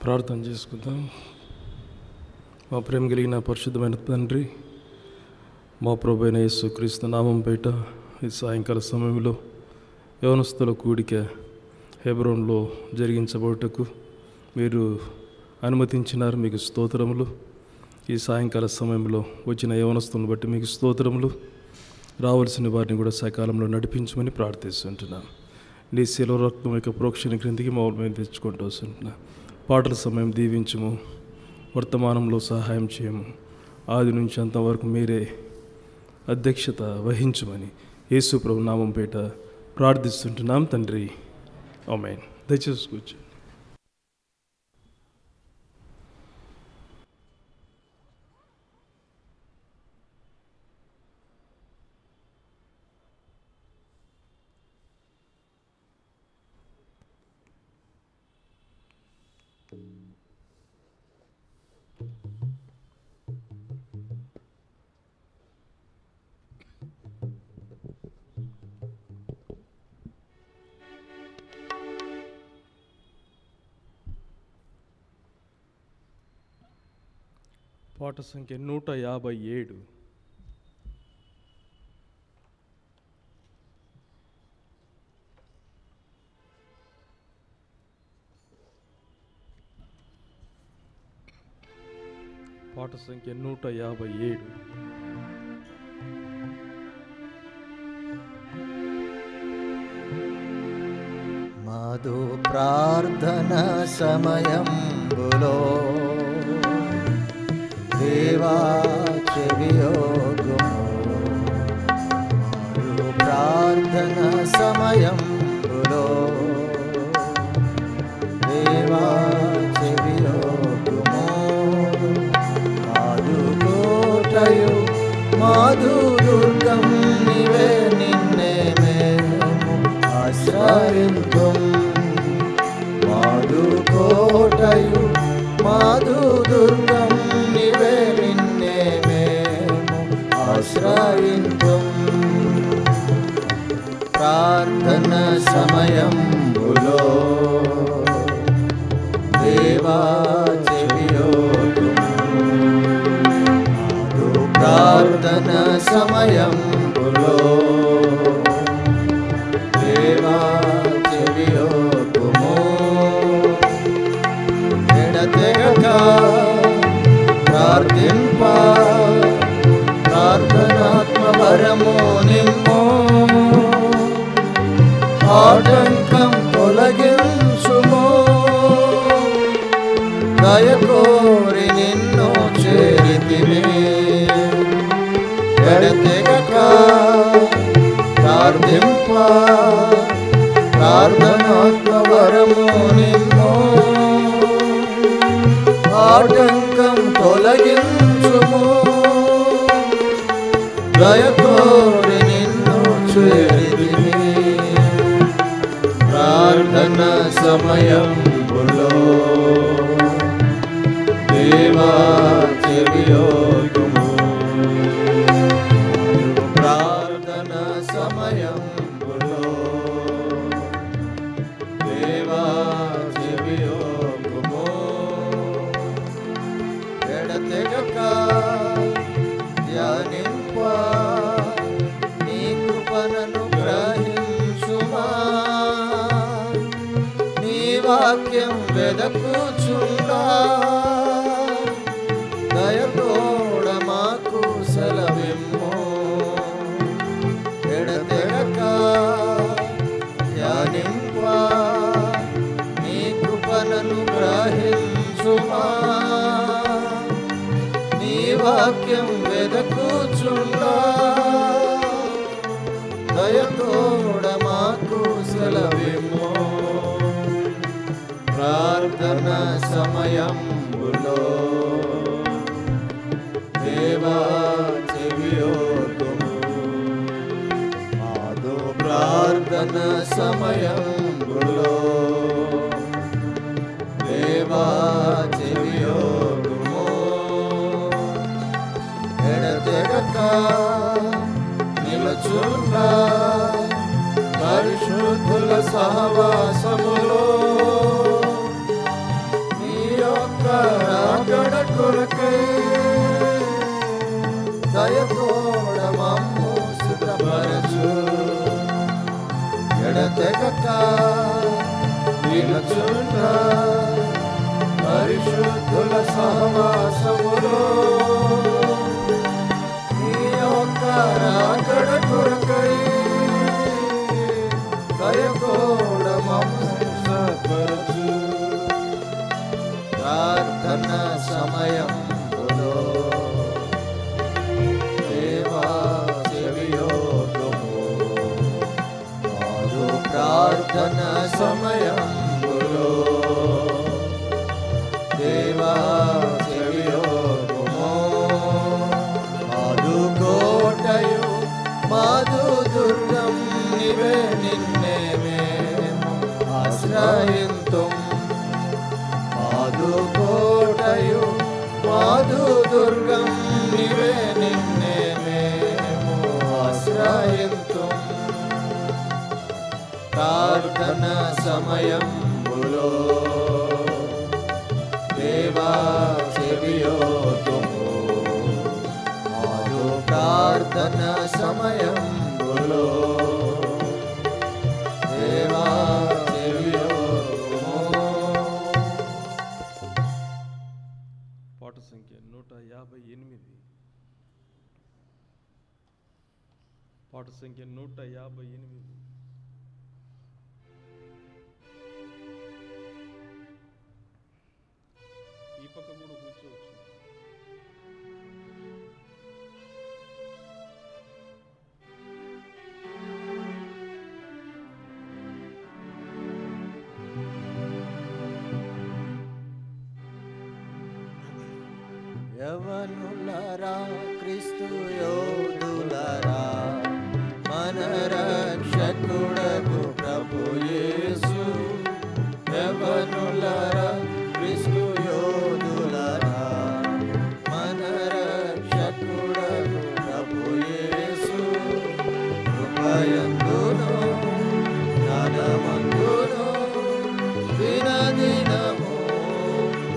ప్రార్థన చేసుకుందాం. మా ప్రేమ కలిగిన పరిశుద్ధమైన తండ్రి, మా ప్రభువైన యేసుక్రీస్తు నామం పేట ఈ సాయంకాల సమయంలో యవనస్తుల కూడిక హెబ్రోన్లో జరిగించబోటకు మీరు అనుమతించినారు. మీకు స్తోత్రములు. ఈ సాయంకాల సమయంలో వచ్చిన యవనస్తులను బట్టి మీకు స్తోత్రములు. రావాల్సిన వారిని కూడా సకాలంలో నడిపించమని ప్రార్థిస్తుంటున్నాం. నీ శిలువ రక్తం యొక్క ప్రోక్షణ క్రిందికి మౌల్యం తెచ్చుకుంటూ వస్తుంటున్నా. పాటల సమయం దీవించము, వర్తమానంలో సహాయం చేయము, ఆది నుంచి అంతవరకు మీరే అధ్యక్షత వహించమని యేసు ప్రభు నామం పేట ప్రార్థిస్తుంటున్నాం తండ్రి. ఆమేన్. దయచేసి కూర్చోండి. పాట సంఖ్య 157. పాట సంఖ్య 157. మధు ప్రార్థన సమయంబులో దేవా చెవియోగుము. మధు ప్రార్థన సమయంబులో దేవా చెవియోగుము. మాధు కోటయు మాధు దుర్గం నీవే, నిన్నే మేము ఆశ్రయింతుం. మాధు కోటయు మాధు దుర్గం నీవే, నిన్నే మేము ఆశ్రయింతుం. ప్రార్థన సమయంబులో దేవా చెవియోగుము. మాధు ప్రార్థన సమయంబులో దేవా చెవియోగుము. ఎడతెగక ప్రార్థింప ప్రార్థనాత్మ వరము నిమ్ము. ఆటంకం తొలగించుము. దయకోరి నిన్ను చేరితిని. ఎడతెగక ప్రార్థింప ప్రార్థనాత్మ వరము నిమ్ము. ఆటంకం తొలగించుము. దయకోరి నిన్ను చేరితిని. ప్రార్థన సమయంబులో దేవా చెవియోగుము. ప్రార్థన సమయంబులో దేవా చెవియోగుము. ఎడతెగక ధ్యానింప నీ కృపణను గ్రహించుమా. నీ వాక్యం వెదకుచున్నా. దయతోడ మాకు సెలవిమ్ము. ఎడతెగక ధ్యానింప నీ కృపణను గ్రహించుమా. నీ వాక్యం వెదకుచున్నా. దయతోడ మాకు సెలవిమ్ము. ప్రార్థన సమయంబులో దేవా చెవియోగుము. మాధు ప్రార్థన సమయంబులో దేవా చెవియోగుము. ఎడతెగక నిలచున్న పరిశుద్ధుల సహవాసములో నీ వినుచున్న పరిశుద్ధుల సహవాసములో నీ యొక్క రాకడ కొరకై దయతోడ మమ్మల్ని ప్రార్థన సమయంలో దేవా చెవియోగుము. మారు ప్రార్థన సమయంలో దేవా చెవియోగుము. మాదు కోటయు మాదు దుర్గం నీవే, నిన్నే మేము ఆశ్రయింతుం. మాదు కోటయు మాదు దుర్గం నీవే, నిన్నే మేము ఆశ్రయింతుం. ప్రార్థన సమయంలో దేవా చెవియోగుము. మాదు ప్రార్థన సమయంలో దేవా చెవియోగుము. పాట సంఖ్య 158. పాట సంఖ్య 158. ఈ పక్క కూడా కూర్చోవచ్చు. యవనులరా క్రీస్తు యోధులరా మన రక్షకుడగు ప్రభు యేసు. యవనులరా క్రీస్తు యోధులరా మన రక్షకుడగు ప్రభు యేసు. కృపయందును జ్ఞానమందును దినదినము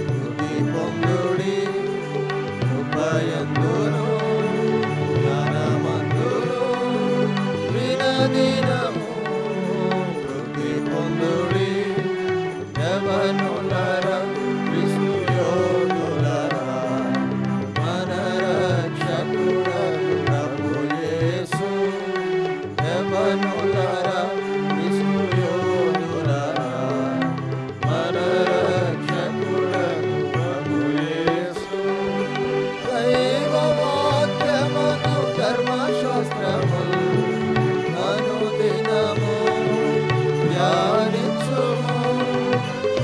వృద్ధి పొందుడి. కృపయందును జ్ఞానమందును దినదినము వృద్ధి పొందుడి. యవనులరా క్రీస్తు యోధులరా మన రక్షకుడగు ప్రభు యేసు. యవనులరా క్రీస్తు యోధులరా మన రక్షకుడగు ప్రభు యేసు. దైవ వాక్యమును ధర్మశాస్త్రములు అనుదినము ధ్యానించుము.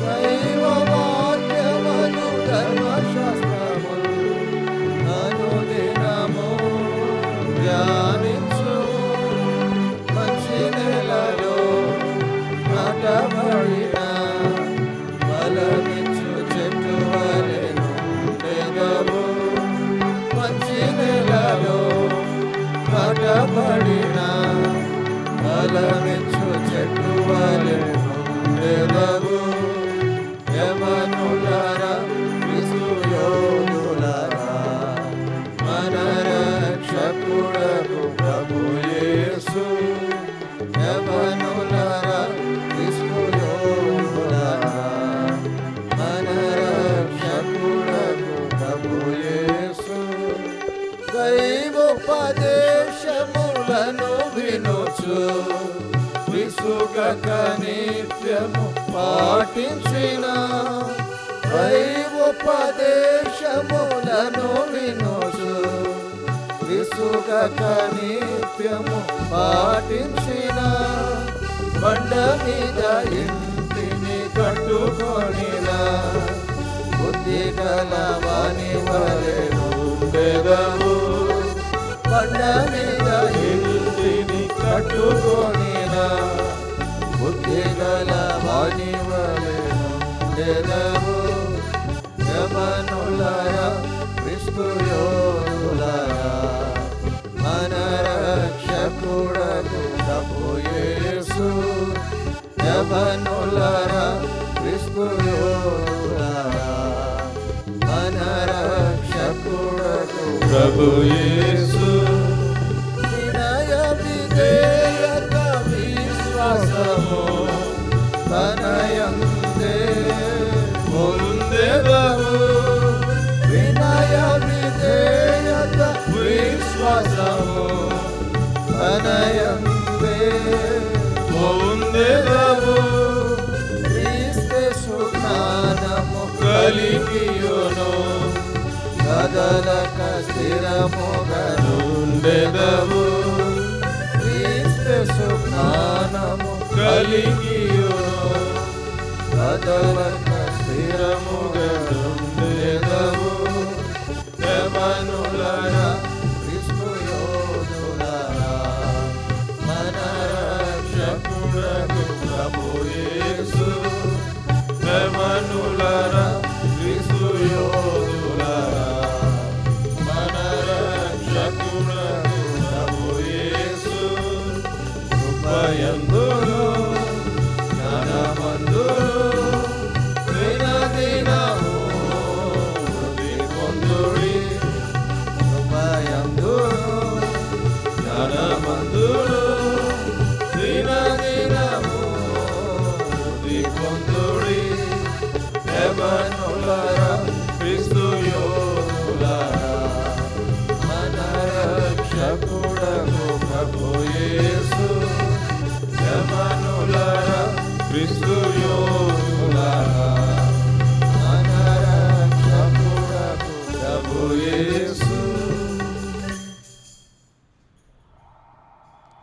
దైవ వాక్యమును ధర్మశాస్త్రములు అనుదినము ధ్యానించుము. మంచి నెలలో నాటబడిన ఫలమిచ్చు చెట్టు వలె నుండెదవు. మంచి నెలలో నాటబడిన ఫలమిచ్చు చెట్టు వలె నుండెదవు. యవనులరా క్రీస్తు యోధులరా మన రక్షకుడగు ప్రభు యేసు. యవనులరా క్రీస్తు యోధులరా మన రక్షకుడగు ప్రభు యేసు. దైవోపదేశములను వినుచు విసుగక నిత్యము పాటించిన. దైవోపదేశములను వినుచు విసుగక నిత్యము పాటించిన. బండ మీద ఇంటిని కట్టుకొనినా బుద్ధి గల వాని వలె నుండెదవు. బండ మీద ఇంటిని కట్టుకొనినా బుద్ధి గల వాని వలె నుండెదవు. యవనులరా క్రీస్తు యోధులరా మన రక్షకుడగు ప్రభు యేసు. యవనులరా క్రీస్తు యోధులరా మన రక్షకుడగు ప్రభు యేసు. వినయ విధేయత విశ్వాసము తనయందు మనయందే పొందెదవు క్రీస్తు సుజ్ఞానము కలిగియును కదలక స్థిరముగను ఉండెదవు క్రీస్తు సుజ్ఞానము కలిగియును కదలక స్థిరముగను ఉండెదవు యవనులరా క్రీస్తు యోధులరా మన రక్షకుడగు ప్రభు యేసు యవనులరా క్రీస్తు యోధులరా మన రక్షకుడగు ప్రభు యేసు కృపయందును జ్ఞానమందును దినదినము వృద్ధి పొందుడి కృపయందును జ్ఞానమందును దినదినము వృద్ధి పొందుడి యవనులరా క్రీస్తు యోధులరా మన రక్షకుడగు ప్రభు యేసు యవనులరా క్రీస్తు యోధులరా మన రక్షకుడగు ప్రభు యేసు.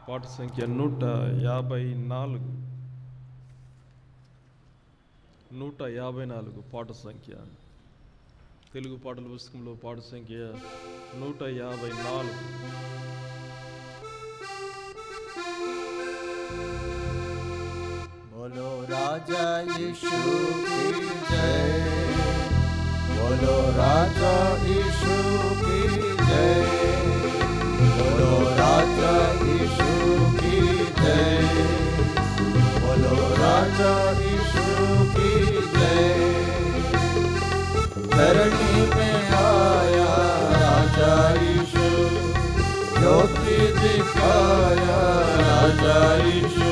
పాట సంఖ్య 154 154 పాట సంఖ్య తెలుగు పాటల పుస్తకంలో పాట సంఖ్య 154. बोलो राजा यीशु की जय बोलो राजा यीशु की जय बोलो राजा यीशु की जय बोलो राजा यीशु की जय धरनी में आया राजा यीशु ज्योति दिखाया राजा यीशु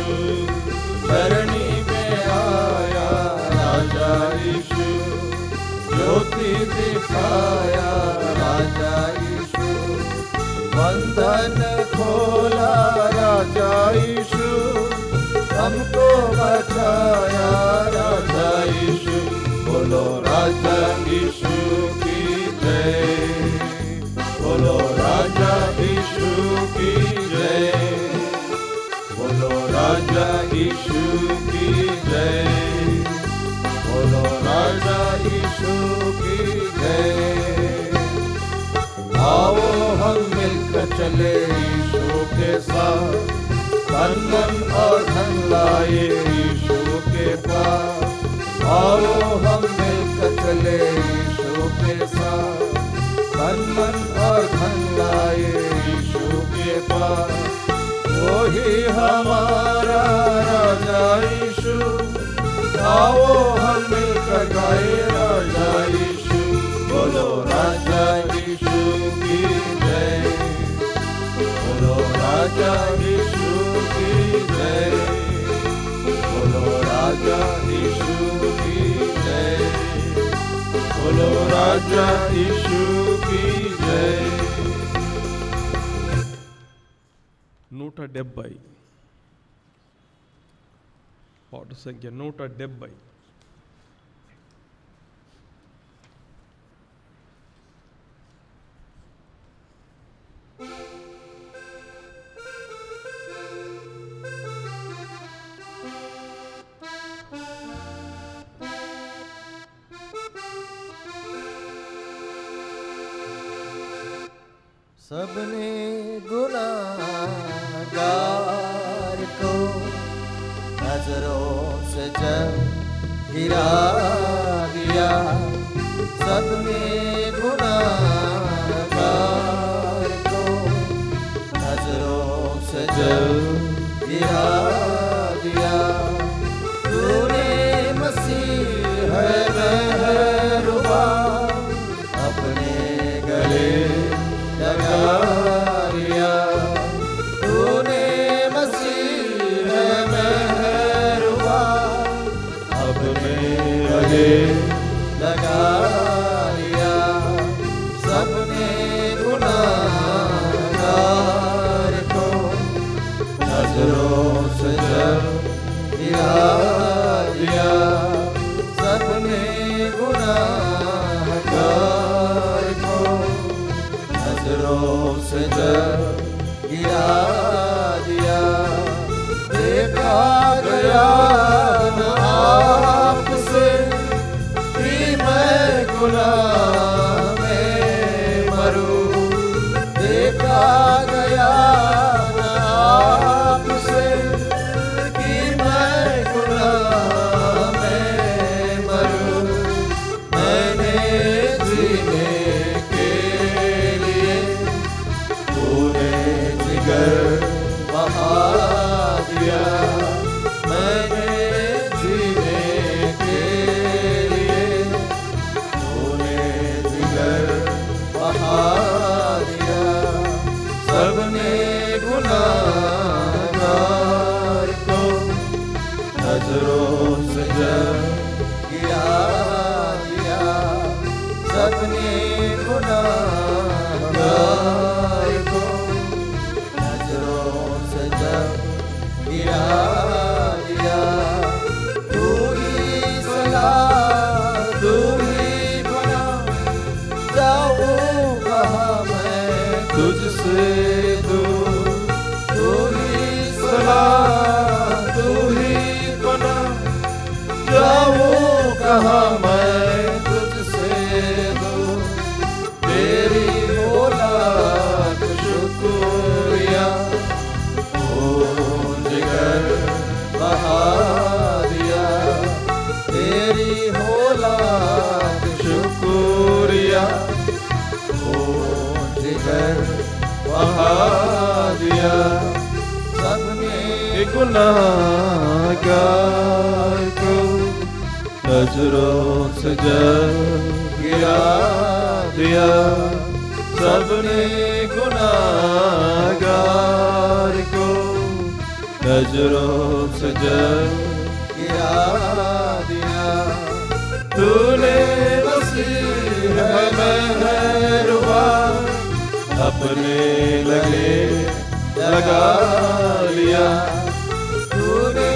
धरनी में आया राजा यीशु ज्योति दिखाया राजा यीशु बंधन खोला राजा यीशु हमको बचाया राजा यीशु बोलो राजा यीशु की जय बोलो राजा यीशु की जय बोलो राजा यीशु की जय बोलो राजा यीशु की जय आओ हम मिलकर चले यीशु के साथ तन मन और धन लाए यीशु के पास आओ हम मिलकर चले यीशु के साथ तन मन और धन लाए यीशु के पास वही हमारा राजा यीशु आओ हम मिलकर गाए राजा यीशु बोलो राजा यीशु की जय बोलो राजा यीशु की जय बोलो राजा यीशु की जय बोलो राजा यीशु की जय. 170 పాట సంఖ్య 170. सबने गुनाहगार को नजरों से जब गिरा दिया सबने गुनाहगार को नजरों से जब गिरा दिया तूने मसीह है मेहरबा अपने गले लगा लिया तूने मसीह है मेहरबा अपने गले से जब गिरा दिया, सबने गुनाहगार को नजरों से जब गिरा दिया, तू ही सलाह, तू ही बना, जाऊं कहाँ मैं तुझसे दूर, तू ही सलाह, तू ही बना, जाऊं कहाँ मैं तुझसे दूर, तेरी हो लाख शुक्रिया, खून जिगर बहा दिया, तेरी हो लाख शुक्रिया, खून जिगर बहा दिया, सबने गुनाहगार को नजरों से जब गिरा दिया, सबने गुनाहगार को नजरों से जब गिरा दिया, तूने मसीह मेहरबा अपने लगे लगा लिया, तूने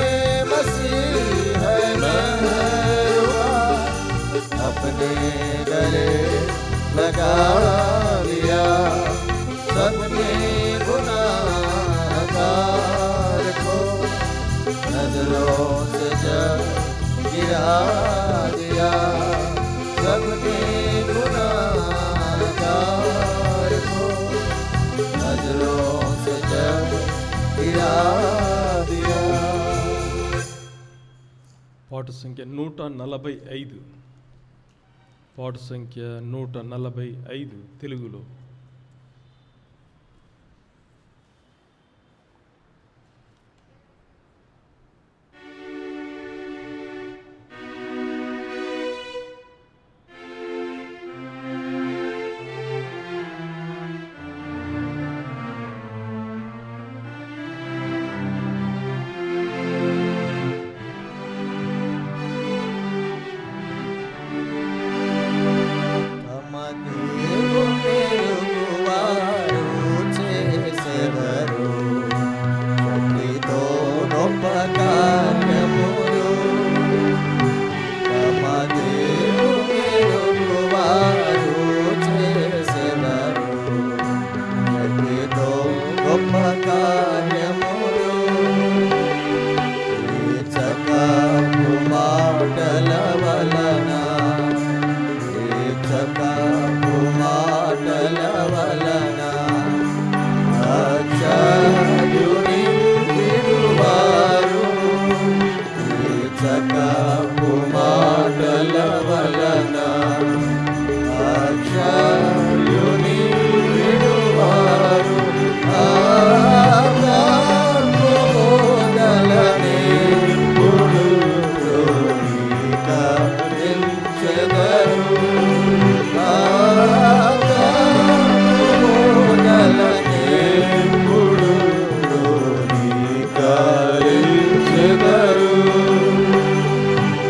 मसीह मेहरबा अपने गले लगा लिया, सबने गुनाहगार को नजरों से जब गिरा दिया, सबने गुनाहगार को नजरों से जब गिरा दिया। పాట సంఖ్య 145, పాట సంఖ్య 145 తెలుగులో.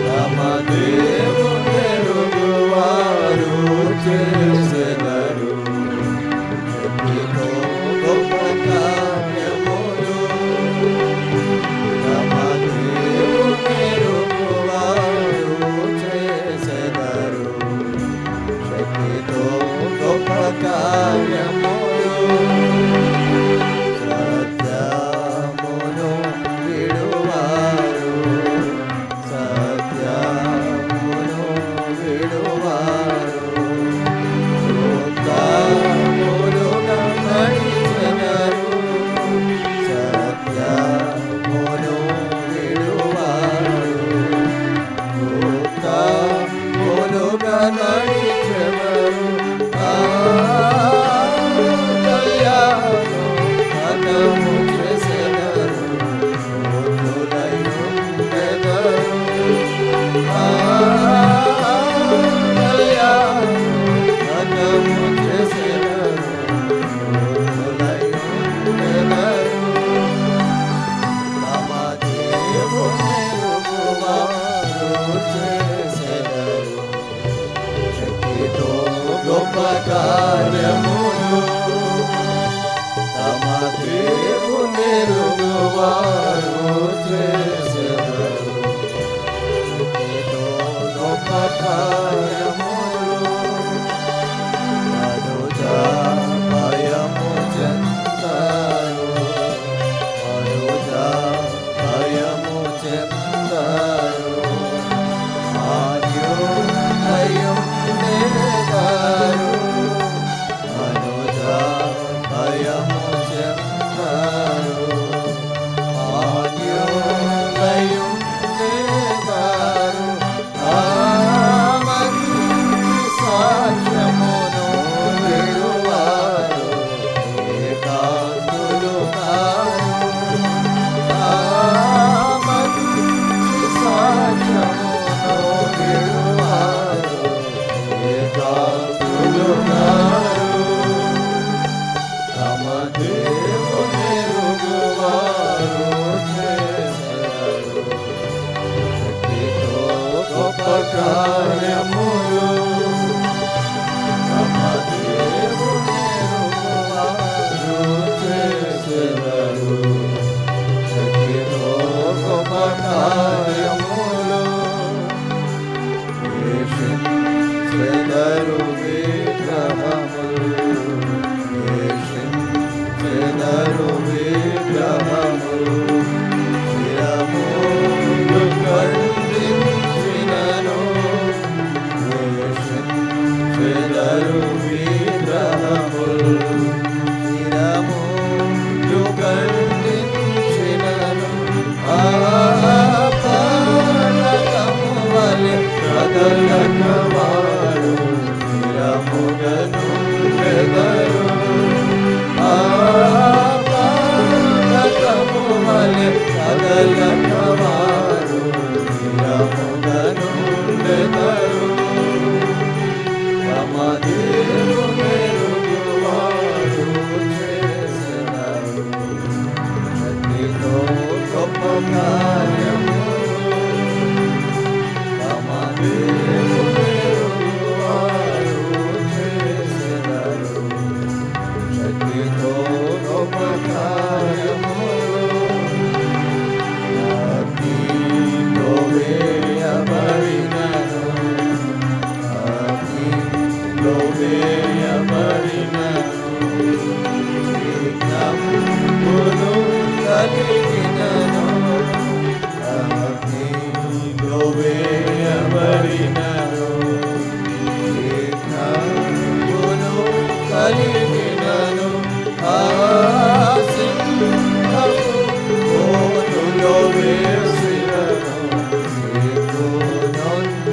Ramadev చేసెదరు. శక్తితో గొప్ప కార్యములు తమ దేవుని ఎరుగువారు చేసెదరు. శక్తితో గొప్ప కార్యములు మనుజా భయము చెందారు. మనుజా భయము చెందారు. ఆన్యోన్యం నేగారు. మనుజా భయము చెందారు. ఆన్యోన్యం నేగారు. ఆమని సాక్ష్యమును విడువారు. ఏకాంతులు కారు. ఆమని సాక్ష్యమును విడువారు. ఏకాంతులు కారు. తమ దేవుని ఎరుగువారు చేసెదరు. శక్తితో గొప్ప కార్యములు తమ దేవుని ఎరుగువారు చేసెదరు. శక్తితో గొప్ప కార్యములు యేషించెదరు విగ్రహములు. యేషించెదరు విగ్రహములు. శిరములు ఖండించినను. యేషించెదరు విగ్రహములు. శిరములు ఖండించినను. పాపలకము వలె కదలకవాడు. శిరముగను ఎదరు. పాపలకము వలె కదలకవాడు. శిరముగను ఎదరు. తమ దేవుని ఎరుగువారు చేసెదరు. శక్తితో గొప్ప కార్యములు తమ దేవుని ఎరుగువారు చేసెదరు. శక్తితో గొప్ప కార్యములు అగ్నిలో వేయబడినను. అగ్నిలో వేయబడినను. విఘ్నములు కలిగినను. అగ్నిలో వేయబడినను. విఘ్నములు కలిగినను. ఆ సింహపు బోనులో వేసినను. సిగ్గునొందరు.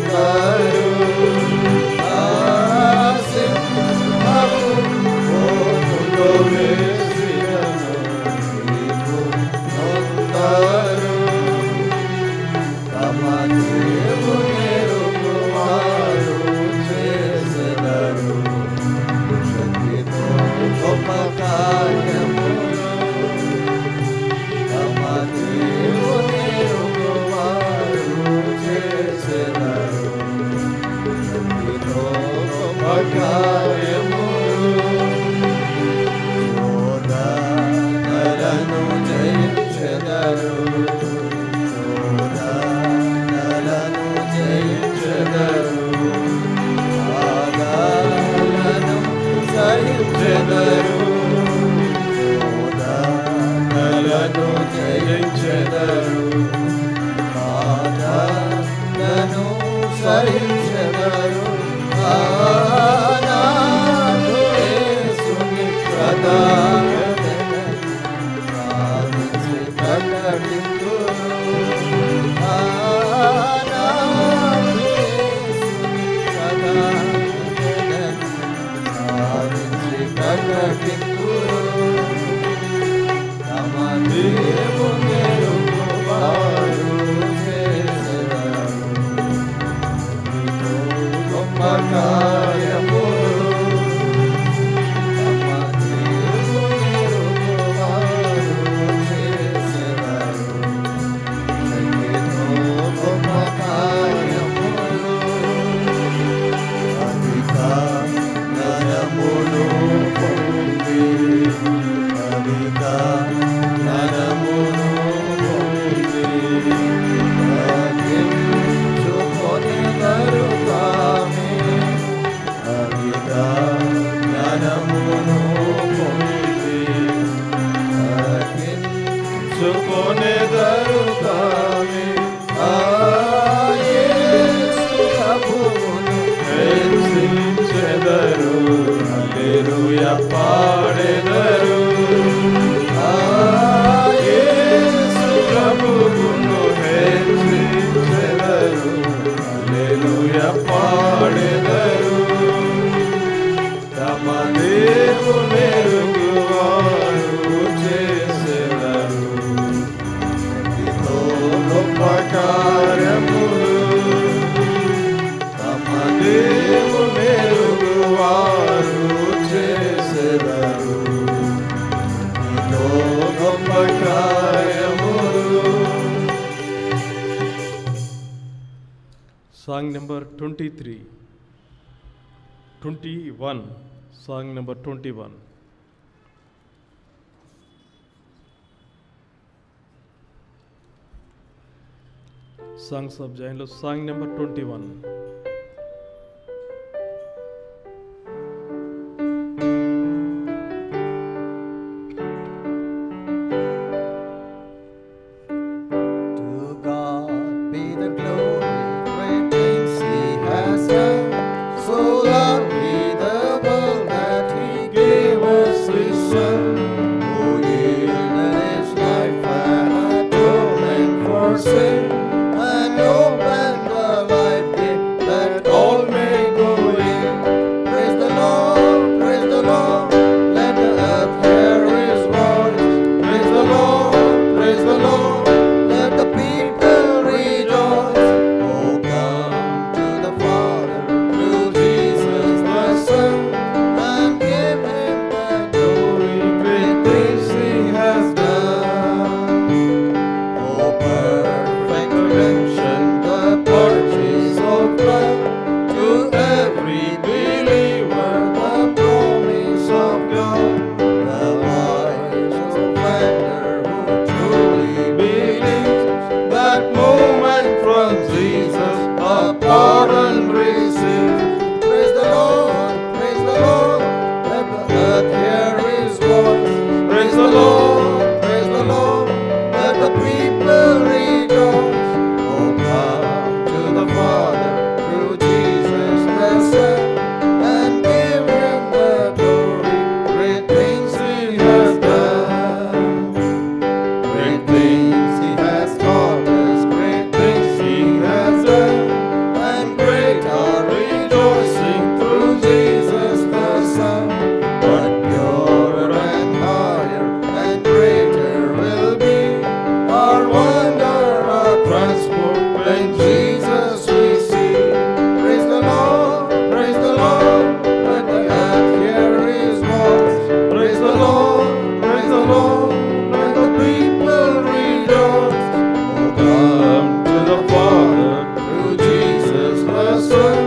ఆ సింహపు బోనులో వేసినను. సిగ్గునొందరు. తమ దేవుని ఎరుగువారు చేసెదరు. శక్తితో గొప్ప కార్యములు తమ దేవుని ఎరుగువారు చేసెదరు. శక్తితో గొప్ప కార్యములు శోధనలను జయించెదరు. శోధనలను జయించెదరు. బాధలను సహించెదరు. శోధనలను జయించెదరు. బాధలను సహించెదరు. నాథు యేసుని ప్రదానము సాధించి ప్రకటింతురు. నాథు యేసుని ప్రదానము సాధించి ప్రకటింతురు. తమ దేవుని ఎరుగువారు చేసెదరు. పాడెదరు. యేసు ప్రభువును హెచ్చించెదరు. హల్లెలూయా పాడెదరు. తమ దేవునెరుగు వారు చేసెదరు. ఎంతో గొప్ప కార్యములు తమ దేవునెరుగు వారు చేసెదరు. ఎంతో గొప్ప కార్యములు. Song number 21. Song number 21. Songs of జాయిన్లో song number 21. To God be the glory, great things He has done. So loved He the world that He gave us His Son, who yielded His life and atonement for sin, and opened the life gate that all may go in. Praise the Lord, praise the Lord, let the earth hear His voice. Praise the Lord, praise the Lord, let the people rejoice. Oh, come to the Father through Jesus the Son, and give Him the glory, great things He has done. Oh, perfect redemption, the purchase of blood, to every believer the promise of God. The wise offender who truly believes, that moment from Jesus a pardon receives. Praise the Lord, let the earth hear His voice. Praise the Lord, let the people rejoice. Oh, come to the Father through Jesus the Son, and give Him the glory, great things He has done. Great things He has taught us, great things He has done, and great our rejoicing through Jesus the Son. But purer and higher and greater will be our wonder, our transport, when Jesus we see. Praise the Lord, let the earth hear His voice. Praise the Lord, let the people rejoice. Oh, come to the Father through Jesus the Son,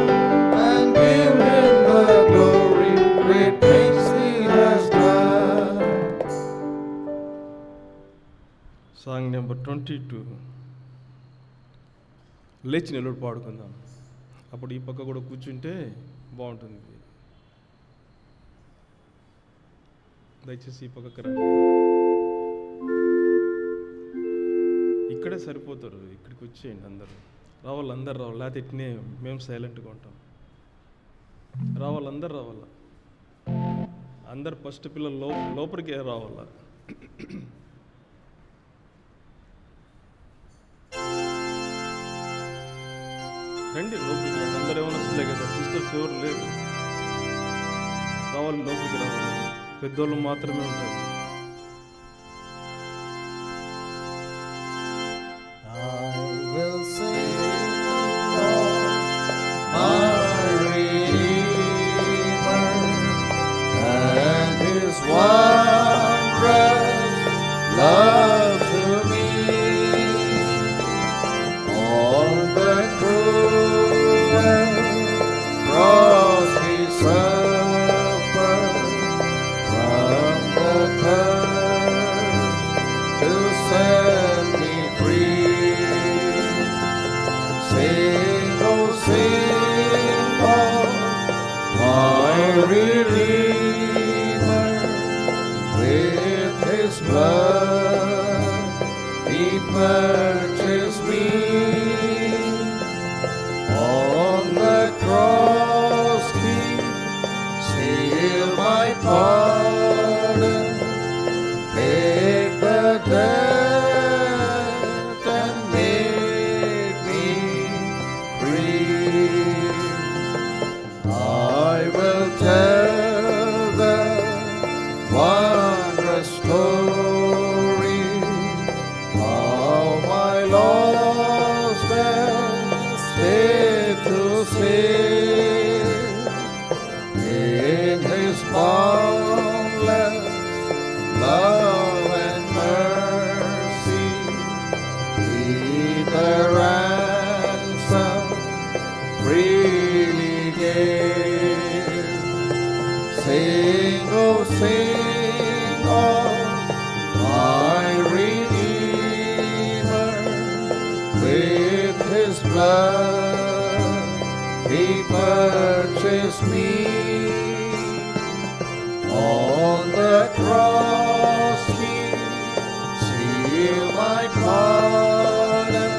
and give Him the glory, great things He has done. Song number 22. లేచి నిలబడి పాడుకుందాం. అప్పుడు ఈ పక్క కూడా కూర్చుంటే బాగుంటుంది. దయచేసి ఈ పక్కకి రండి. ఇక్కడే సరిపోతారు, ఇక్కడికి వచ్చేయండి అందరూ. అందరు రావాలి, లేకపోతే ఇట్నే మేము సైలెంట్గా ఉంటాం. అందరు రావాలా. అందరు ఫస్ట్ పిల్లలు లోపలికే రావాలా. రండి లోపలికి రండి. అందరూ ఏమైనా వస్తుందే కదా, సిస్టర్స్ ఎవరు లేదు. రావాలి, లోపలికి రావాలి. పెద్దోళ్ళు మాత్రమే ఉంటారు. I will sing of my Redeemer and His wondrous love to me. On the cruel cross He suffered from the curse to set me free. Sing, oh sing of my Redeemer, with His blood He purchased me. On the cross He sealed my pardon. save. In His boundless love and mercy, He the ransom freely gave. Sing, oh sing, oh my Redeemer, with His blood He purchased me. On the cross He sealed my pardon,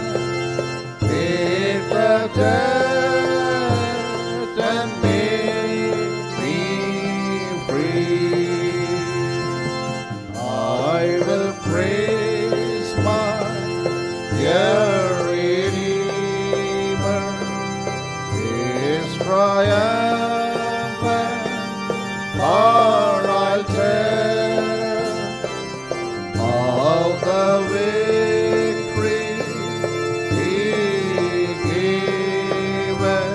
paid the debt and made me free. I will praise my dear Redeemer, His triumphant power I'll tell, of the victory He given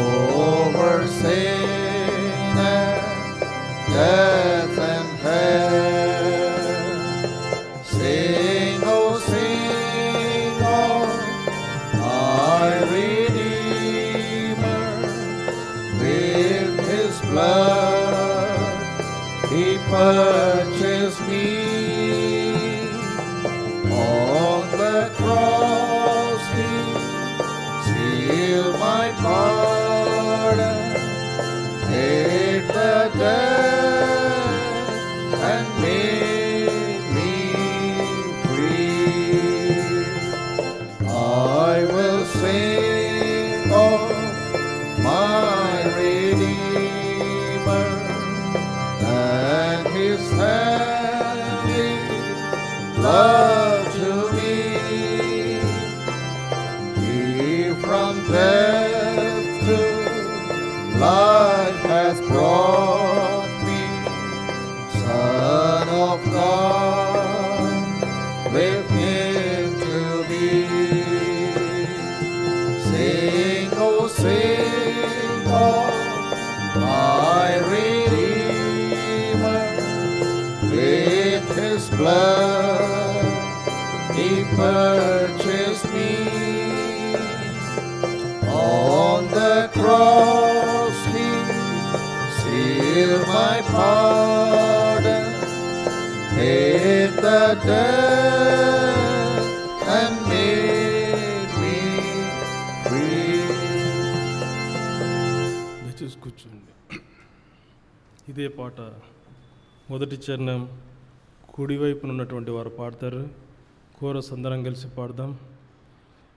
over sin and death and hell. Sing, oh sing, oh my Redeemer, with His blood He purchased me. On the cross He sealed my pardon, paid the debt and made me free. I will sing of my Redeemer and His standing love to me. He from death to life has brought me, Son of God, with Him to be. Sing, oh sing, oh my Redeemer, with His blood He purchased me. On the cross He sealed my pardon, paid the debt and made me free. దయచేసి కూర్చోండి. ఇదే పాట మొదటి చరణం కుడివైపున ఉన్నటువంటి వారు పాడతారు, కోరస్ అందరం కలిసి పాడదాం.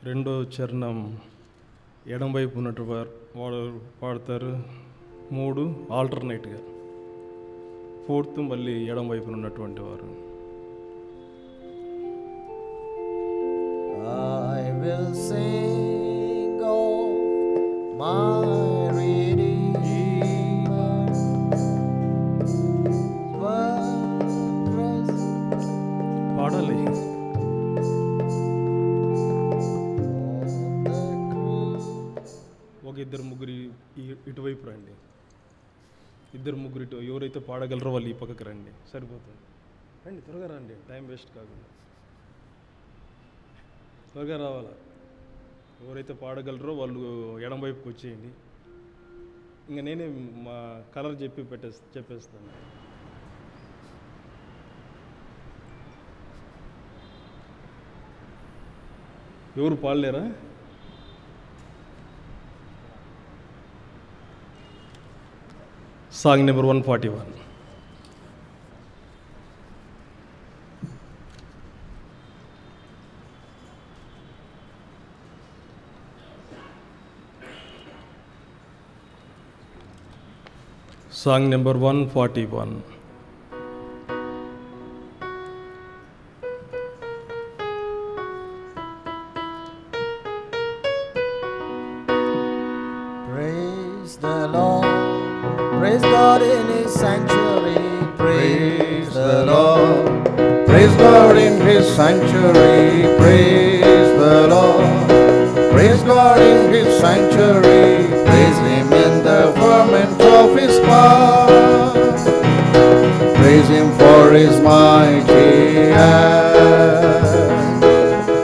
రెండో చరణం ఎడం వైపు ఉన్నటువంటి వారు పాడతారు, 3 ఆల్టర్నేట్గా, 4th మళ్ళీ ఎడం వైపున ఉన్నటువంటి వారు. I will sing of my Redeemer, wondrous పాడాలి. on the cross. ఒక ఇద్దరు ముగ్గురు ఇటువైపు రండి. ఇద్దరు ముగ్గురు ఇటు, ఎవరైతే పాడగలరో వాళ్ళు ఈ పక్కకి రండి, సరిపోతుంది. రండి, త్వరగా రండి, టైం వేస్ట్ కాకుండా త్వరగా రావాలా. ఎవరైతే పాడగలరో వాళ్ళు ఎడం వైపుకి వచ్చేయండి. ఇంకా నేనే మా కలర్ చెప్పేస్తాను. ఎవరు పాడలేరా? Song number 141. Song number 141. Praise the Lord, praise God in His sanctuary. Praise the Lord, praise God in His sanctuary. Praise the Lord, praise God God in His sanctuary. Praise Him in the firmament of His power. Praise Him for His mighty hand.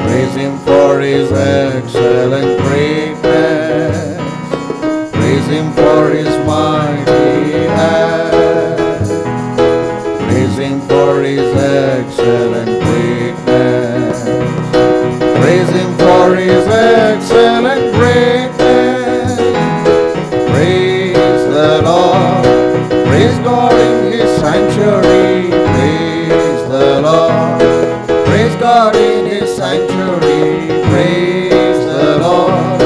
Praise Him for His excellent greatness. Praise Him for His mighty hand. Praise Him for His excellent greatness. Praise Him for His excellent greatness. Praise the Lord. Praise God in His sanctuary. Praise the Lord. Praise God in His sanctuary. Praise the Lord.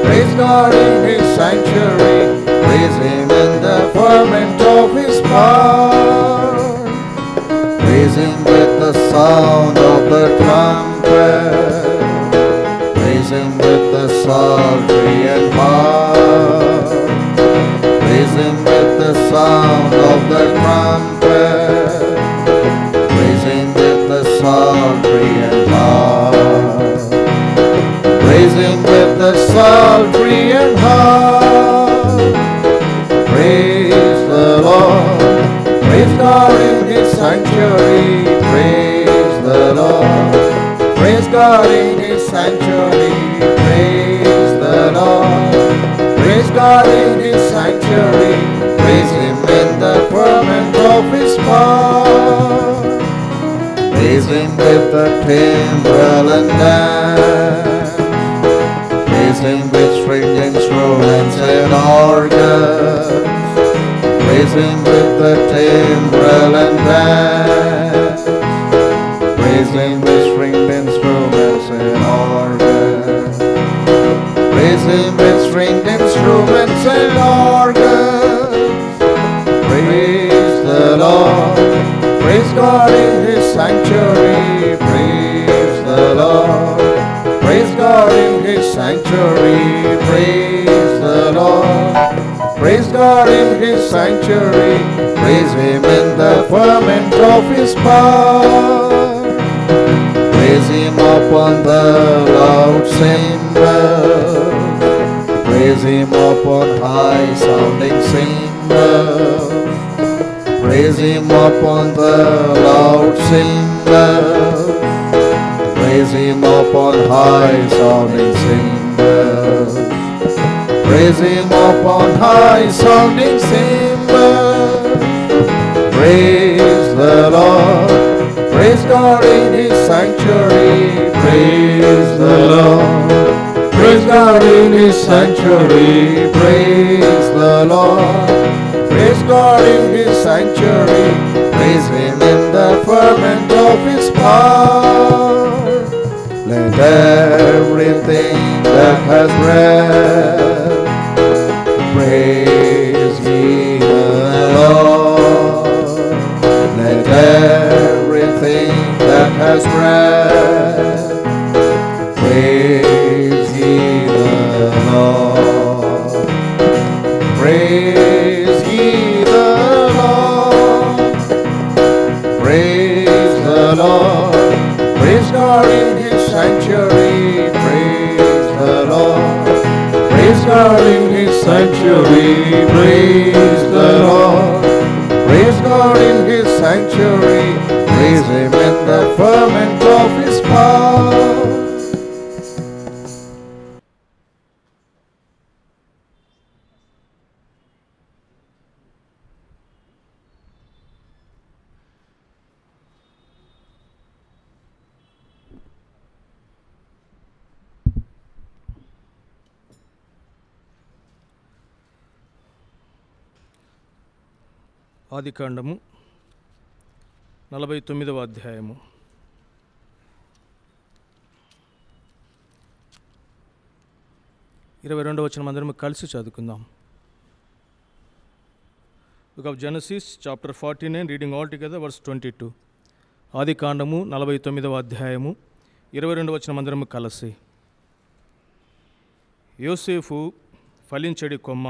Praise God in His sanctuary. Praise Him in the ferment of His power. Praise Him with the sound of the trumpet. Praise Him with the psaltery and harp. Praise Him with the sound of the trumpet. Praise Him with the psaltery and harp. Praise Him with the psaltery and harp. Praise the Lord. Praise God in His sanctuary. Praise the Lord. Praise God in His sanctuary. Praise the Lord. Praise God in His sanctuary. Praise Him in the ferment of His power. Praise Him with the timbrel and dance. Praise Him with stringed instruments and organs. Praise Him with the timbrel and dance. Praise Him with stringed instruments and organs. Praise Him with stringed instruments and organs. Praise the Lord. Praise God in His sanctuary. Praise the Lord. Praise God in His sanctuary. Praise the Lord. Praise God in His sanctuary. Praise Him in the ferment of His power. Praise Him upon the loud cymbals. Praise Him upon high sounding cymbals. Praise Him upon the loud cymbals. Praise Him upon high sounding cymbals. Praise Him upon high sounding cymbals. Praise the Lord. Praise God in His sanctuary. Praise the Lord. Praise God in His sanctuary. Praise the Lord. Praise God in His sanctuary. Praise Him in the ferment of His power. Let everything that has breath praise ye the Lord. Let everything that has breath praise ye the Lord. Praise ye the Lord. Praise the Lord. Praise God in His sanctuary. Praise the Lord. Praise God in His sanctuary. Praise the Lord. Praise God in His sanctuary. Praise Him in the ferment of His power. ఆదికాండము 49వ అధ్యాయము. ఇరవై 22వ వచనం అందరం కలిసి చదువుకుందాం. Book of Genesis chapter 49 reading all together verse 22. ఆదికాండము 49వ అధ్యాయము 22వ వచనం అందరం కలిసి. యోసేపు ఫలించడి కొమ్మ,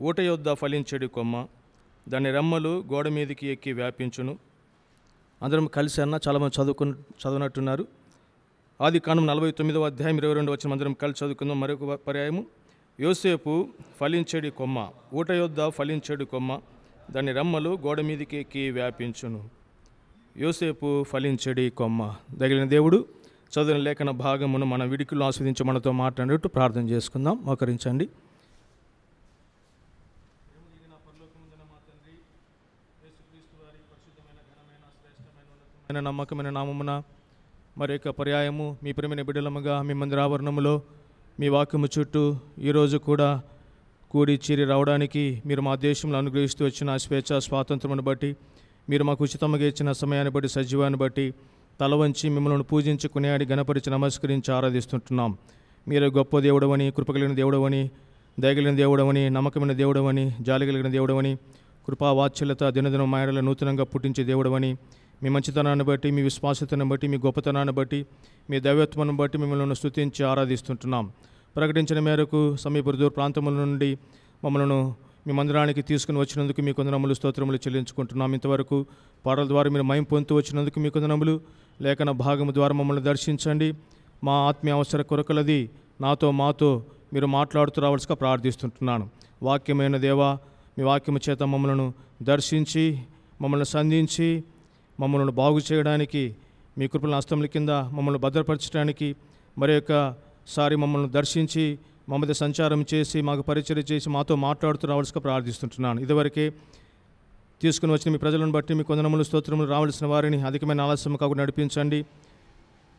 ఊట యొద్ద ఫలించడి కొమ్మ, దాని రెమ్మలు గోడ మీదకి ఎక్కి వ్యాపించును. అందరం కలిసి అన్న చాలామంది చదువునట్టున్నారు. ఆదికాండం 49వ అధ్యాయం 22వ వచనం అందరం కలిసి చదువుకుందాం. మరొక పర్యాయము. యోసేపు ఫలించేడి కొమ్మ, ఊట యొద్ద ఫలించేడి కొమ్మ, దాని రెమ్మలు గోడ మీదికి ఎక్కి వ్యాపించును. యోసేపు ఫలించేడి కొమ్మ. తగిలిన దేవుడు చదివిన లేఖన భాగమును మన విడికిలో ఆస్వాదించి మనతో మాట్లాడినట్టు ప్రార్థన చేసుకుందాం. మోకరించండి. నమ్మకమైన నామమున మరి యొక్క పర్యాయము మీ ప్రేమైన బిడ్డలముగా మీ మందిర ఆవరణములో మీ వాక్యము చుట్టూ ఈరోజు కూడా కూడి చీరి రావడానికి మీరు మా దేశంలో అనుగ్రహిస్తూ వచ్చిన స్వేచ్ఛ స్వాతంత్రమును బట్టి, మీరు మాకు ఉచితంగా ఇచ్చిన సమయాన్ని బట్టి, సజీవాన్ని బట్టి తల వంచి మిమ్మల్ని పూజించి కొనియాడి గణపరిచి నమస్కరించి ఆరాధిస్తుంటున్నాం. మీరు గొప్ప దేవుడవని, కృపగలిగిన దేవుడవని, దయగలిగిన దేవుడవని, నమ్మకమైన దేవుడవని, జాలి కలిగిన దేవుడవని, కృపా వాత్సల్యత దినదిన మాయడల నూతనంగా పుట్టించే దేవుడవని, మీ మంచితనాన్ని బట్టి, మీ విశ్వాసతను బట్టి, మీ గొప్పతనాన్ని బట్టి, మీ దైవత్వాన్ని బట్టి మిమ్మల్ని స్తుతించి ఆరాధిస్తుంటున్నాం. ప్రకటించిన మేరకు సమీప దూర ప్రాంతముల నుండి మమ్మల్ని మీ మందిరానికి తీసుకుని వచ్చినందుకు మీ కొందనములు స్తోత్రములు చెల్లించుకుంటున్నాం. ఇంతవరకు పాటల ద్వారా మీరు మయం పొందుతూ వచ్చినందుకు మీ కొందనములు, లేఖన భాగము ద్వారా మమ్మల్ని దర్శించండి. మా ఆత్మీయ అవసర కొరకలది నాతో మాతో మీరు మాట్లాడుతూ రావాల్సిగా ప్రార్థిస్తుంటున్నాను. వాక్యమైన దేవా, మీ వాక్యము చేత మమ్మల్ని దర్శించి, మమ్మల్ని సంధించి, మమ్మల్ని బాగు చేయడానికి, మీ కృపల హస్తముల కింద మమ్మల్ని భద్రపరచడానికి మరి యొక్కసారి మమ్మల్ని దర్శించి మమ్మల్ని సంచారం చేసి మాకు పరిచయం చేసి మాతో మాట్లాడుతూ రావాల్సిగా ప్రార్థిస్తుంటున్నాను. ఇదివరకే తీసుకుని వచ్చిన మీ ప్రజలను బట్టి మీ కొందనములు స్తోత్రములు రావాల్సిన వారిని అధికమైన ఆలస్యం కాకుండా నడిపించండి.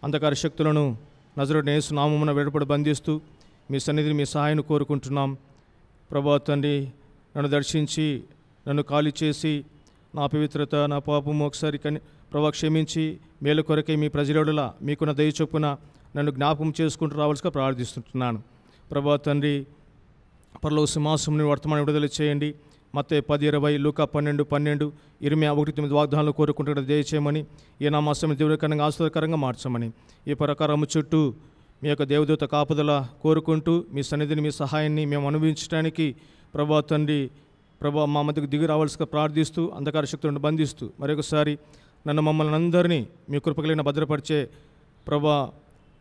అంధకార శక్తులను నజరేయుడైన యేసు నామమున వెలుపడి బంధిస్తూ మీ సన్నిధిని, మీ సహాయాన్ని కోరుకుంటున్నాం. ప్రభువా తండ్రి, నన్ను దర్శించి నన్ను ఖాళీ చేసి నా పవిత్రత, నా పాపము ఒకసారి ప్రభా క్షమించి మేలు కొరకై మీ ప్రజలలా మీకున్న దయ చొప్పున నన్ను జ్ఞాపకం చేసుకుంటూ రావాల్సిగా ప్రార్థిస్తుంటున్నాను. ప్రభా తండ్రి, పరలోక సింహాసనం వర్తమానం విడుదల చేయండి. మత్తయి 10:20, లూకా 12:12, ఇర్మియా 1:9 వాగ్దానాలు కోరుకుంటున్న దయచేయమని, ఈ నా మాసం దేవుడికరంగా ఆశ్చర్యకరంగా మార్చమని, ఈ ప్రకారము చుట్టూ మీ యొక్క దేవదూత కాపుదల కోరుకుంటూ మీ సన్నిధిని, మీ సహాయాన్ని మేము అనుభవించడానికి ప్రభా తండ్రి, ప్రభా మా మధ్యకు దిగి రావాల్సిగా ప్రార్థిస్తూ అంధకార శక్తులను బంధిస్తూ మరొకసారి నన్ను మమ్మల్ని అందరినీ మీ కృపకలిగిన భద్రపరిచే ప్రభా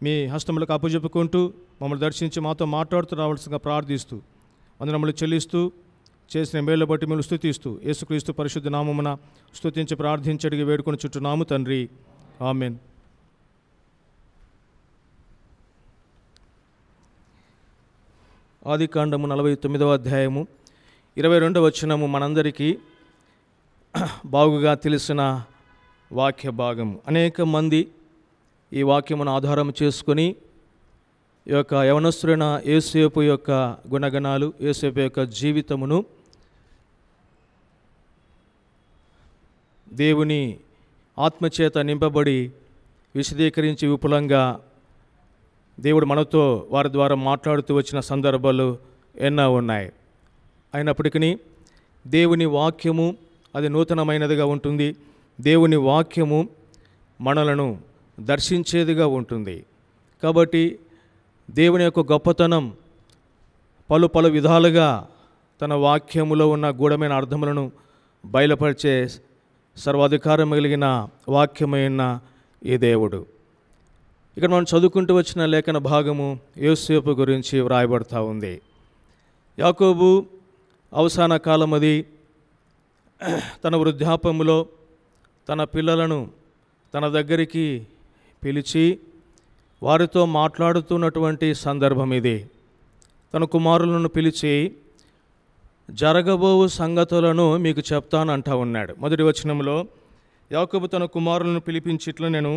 మీ హస్తములకు అప్పజెప్పుకుంటూ మమ్మల్ని దర్శించి మాతో మాట్లాడుతూ రావాల్సిగా ప్రార్థిస్తూ వందనములు చెల్లిస్తూ చేసిన మేలు బట్టి మేము స్తుతిస్తూ యేసుక్రీస్తు పరిశుద్ధ నామమున స్తుతించి ప్రార్థించి అడిగి వేడుకొని చుట్టున్నాము తండ్రి. ఆమేన్. ఆదికాండము 49వ అధ్యాయము 22వ వచనము మనందరికీ బాగుగా తెలిసిన వాక్య భాగము. అనేక మంది ఈ వాక్యమును ఆధారం చేసుకొని ఈ యొక్క యవనస్తుడైన యోసేపు యొక్క గుణగణాలు, యోసేపు యొక్క జీవితమును దేవుని ఆత్మచేత నింపబడి విశదీకరించి విపులంగా దేవుడు మనతో వారి ద్వారా మాట్లాడుతూ వచ్చిన సందర్భాలు ఎన్నో ఉన్నాయి. అయినప్పటికీ దేవుని వాక్యము అది నూతనమైనదిగా ఉంటుంది. దేవుని వాక్యము మనలను దర్శించేదిగా ఉంటుంది. కాబట్టి దేవుని యొక్క గొప్పతనం పలు విధాలుగా తన వాక్యములో ఉన్న గూఢమైన అర్థములను బయలుపరిచే సర్వాధికారం కలిగిన వాక్యమైన ఈ దేవుడు. ఇక్కడ మనం చదువుకుంటూ వచ్చిన లేఖన భాగము యోసేపు గురించి వ్రాయబడతా ఉంది. యాకోబు అవసాన కాలం అది తన వృద్ధాపములో తన పిల్లలను తన దగ్గరికి పిలిచి వారితో మాట్లాడుతున్నటువంటి సందర్భం ఇది. తన కుమారులను పిలిచి జరగబోవు సంగతులను మీకు చెప్తానంటా ఉన్నాడు. మొదటి వచనంలో యాకోబు తన కుమారులను పిలిపించి ఇట్లా నేను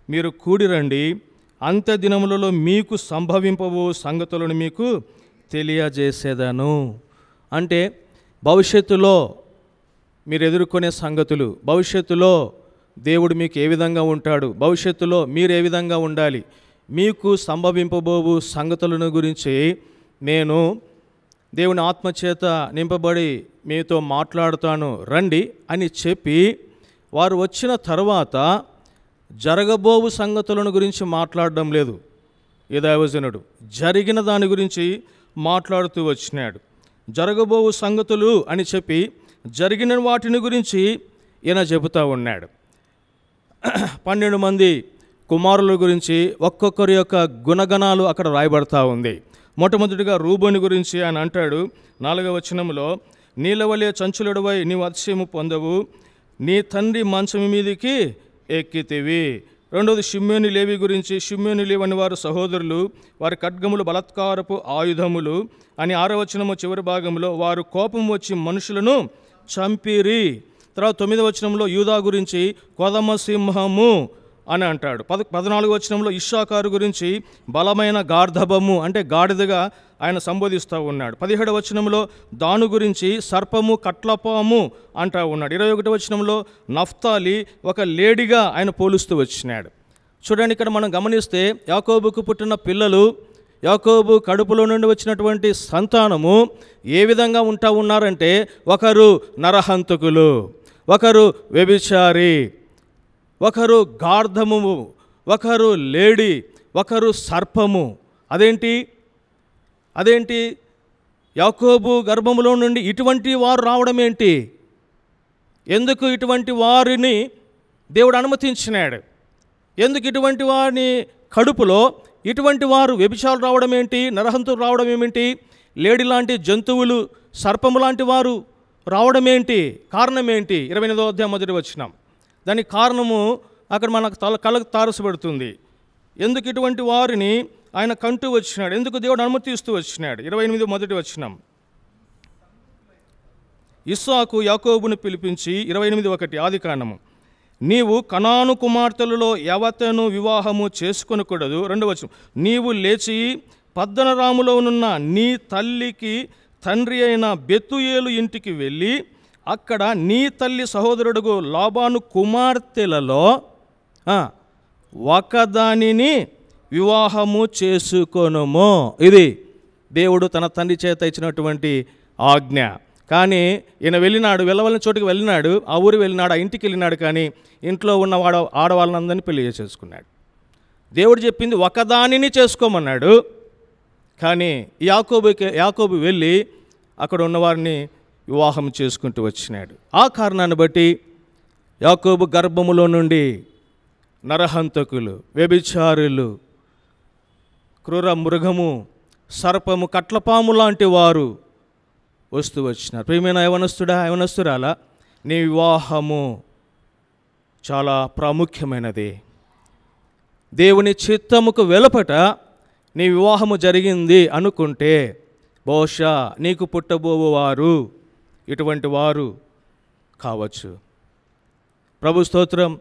మీరు కూడిరండి, అంత్య దినములలో మీకు సంభవింపబో సంగతులను మీకు తెలియజేసేదను. అంటే భవిష్యత్తులో మీరు ఎదుర్కొనే సంగతులు, భవిష్యత్తులో దేవుడు మీకు ఏ విధంగా ఉంటాడు, భవిష్యత్తులో మీరు ఏ విధంగా ఉండాలి, మీకు సంభవింపబోవు సంగతులను గురించి నేను దేవుని ఆత్మచేత నింపబడి మీతో మాట్లాడుతాను రండి అని చెప్పి వారు వచ్చిన తర్వాత జరగబోవు సంగతులను గురించి మాట్లాడడం లేదు. ఈ దైవజనుడు జరిగిన దాని గురించి మాట్లాడుతూ వచ్చినాడు. జరగబోవు సంగతులు అని చెప్పి జరిగిన వాటిని గురించి ఈయన చెబుతూ ఉన్నాడు. 12 మంది కుమారుల గురించి ఒక్కొక్కరి యొక్క గుణగణాలు అక్కడ రాయబడతా ఉంది. మొట్టమొదటిగా రూబేను గురించి ఆయన అంటాడు 4వ వచనంలో, నీలవలే చంచులుడవై నీవు అతిశయము పొందవు, నీ తండ్రి మంచం మీదికి ఎక్కితివి. రెండవది షిమ్యోను లేవి గురించి, షిమ్యోను లేవి అని వారు సహోదరులు, వారి ఖడ్గములు బలాత్కారపు ఆయుధములు అని 6వ వచనము చివరి భాగంలో, వారు కోపం వచ్చి మనుషులను చంపిరి. తర్వాత 9వ వచనంలో యూదా గురించి కొదమ సింహము అని అంటాడు. 14వ వచనంలో ఇశ్శాఖారు గురించి బలమైన గార్ధబము అంటే గాడిదగా ఆయన సంబోధిస్తూ ఉన్నాడు. 17వ వచనంలో దాను గురించి సర్పము కట్లపాము అంటూ ఉన్నాడు. 21వ వచనంలో నఫ్తాలి ఒక లేడిగా ఆయన పోలుస్తూ వచ్చినాడు. చూడండి, ఇక్కడ మనం గమనిస్తే యాకోబుకు పుట్టిన పిల్లలు, యాకోబు కడుపులో నుండి వచ్చినటువంటి సంతానము ఏ విధంగా ఉంటా ఉన్నారంటే, ఒకరు నరహంతకులు, ఒకరు వ్యభిచారి, ఒకరు గార్ధము, ఒకరు లేడి, ఒకరు సర్పము. అదేంటి యాకోబు గర్భములో నుండి ఇటువంటి వారు రావడం ఏంటి? ఎందుకు ఇటువంటి వారిని దేవుడు అనుమతించినాడు? ఎందుకు ఇటువంటి వారిని కడుపులో ఇటువంటి వారు వ్యభిచారులు రావడం ఏంటి? నరహంతులు రావడం ఏమిటి? లేడి లాంటి జంతువులు, సర్పము లాంటి వారు రావడం ఏంటి? కారణం ఏంటి? 28వ అధ్యాయం 1వ వచనం. దానికి కారణము అక్కడ మనకు కళ్ళకు తారసపడుతుంది. ఎందుకు ఇటువంటి వారిని ఆయన కంటూ వచ్చినాడు? ఎందుకు దేవుడు అనుమతిస్తూ వచ్చినాడు? 28 1వ వచనం. ఇస్సాకు యాకోబును పిలిపించి 28:1 ఆదికాండము, నీవు కనాను కుమార్తెలలో ఎవతను వివాహము చేసుకొనకూడదు. 2వ వచనం, నీవు లేచి పద్దనరాములో ఉన్న నీ తల్లికి తండ్రి అయిన బెతుయేలు ఇంటికి వెళ్ళి అక్కడ నీ తల్లి సహోదరుడుగు లాబాను కుమార్తెలలో ఒకదానిని వివాహము చేసుకొనుము. ఇది దేవుడు తన తండ్రి చేత ఇచ్చినటువంటి ఆజ్ఞ. కానీ ఈయన వెళ్ళవలసిన చోటుకి వెళ్ళినాడు, ఆ ఊరు వెళ్ళినాడు, ఆ ఇంటికి వెళ్ళినాడు. కానీ ఇంట్లో ఉన్న ఆడవాళ్ళందరినీ పెళ్లి చేసేసుకున్నాడు. దేవుడు చెప్పింది ఒకదానిని చేసుకోమన్నాడు. కానీ యాకోబు వెళ్ళి అక్కడ ఉన్నవారిని వివాహం చేసుకుంటూ వచ్చినాడు. ఆ కారణాన్ని బట్టి యాకోబు గర్భములో నుండి నరహంతకులు, వ్యభిచారులు, క్రూర మృగము, సర్పము, కట్లపాము లాంటి వారు వస్తూ వచ్చినారు. ప్రియమైన యవనస్తురాలా, నీ వివాహము చాలా ప్రాముఖ్యమైనది. దేవుని చిత్తముకు వెలుపట నీ వివాహము జరిగింది అనుకుంటే బహుశా నీకు పుట్టబోవారు ఇటువంటి వారు కావచ్చు. ప్రభు స్తోత్రం.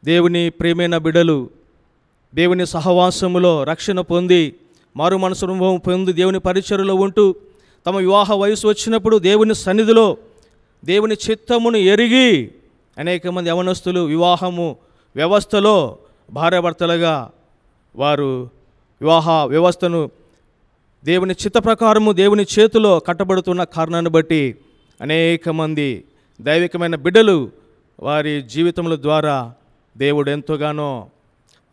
దేవుని ప్రియమైన బిడ్డలు దేవుని సహవాసములో రక్షణ పొంది మారు మనసు అనుభవం పొంది దేవుని పరిచర్యలో ఉంటూ తమ వివాహ వయసు వచ్చినప్పుడు దేవుని సన్నిధిలో దేవుని చిత్తమును ఎరిగి అనేక మంది యవనస్తులు వివాహము వ్యవస్థలో భార్యాభర్తలుగా వారు వివాహ వ్యవస్థను దేవుని చిత్త ప్రకారము దేవుని చేతిలో కట్టబడుతున్న కారణాన్ని బట్టి అనేక మంది దైవికమైన బిడ్డలు వారి జీవితముల ద్వారా దేవుడు ఎంతగానో,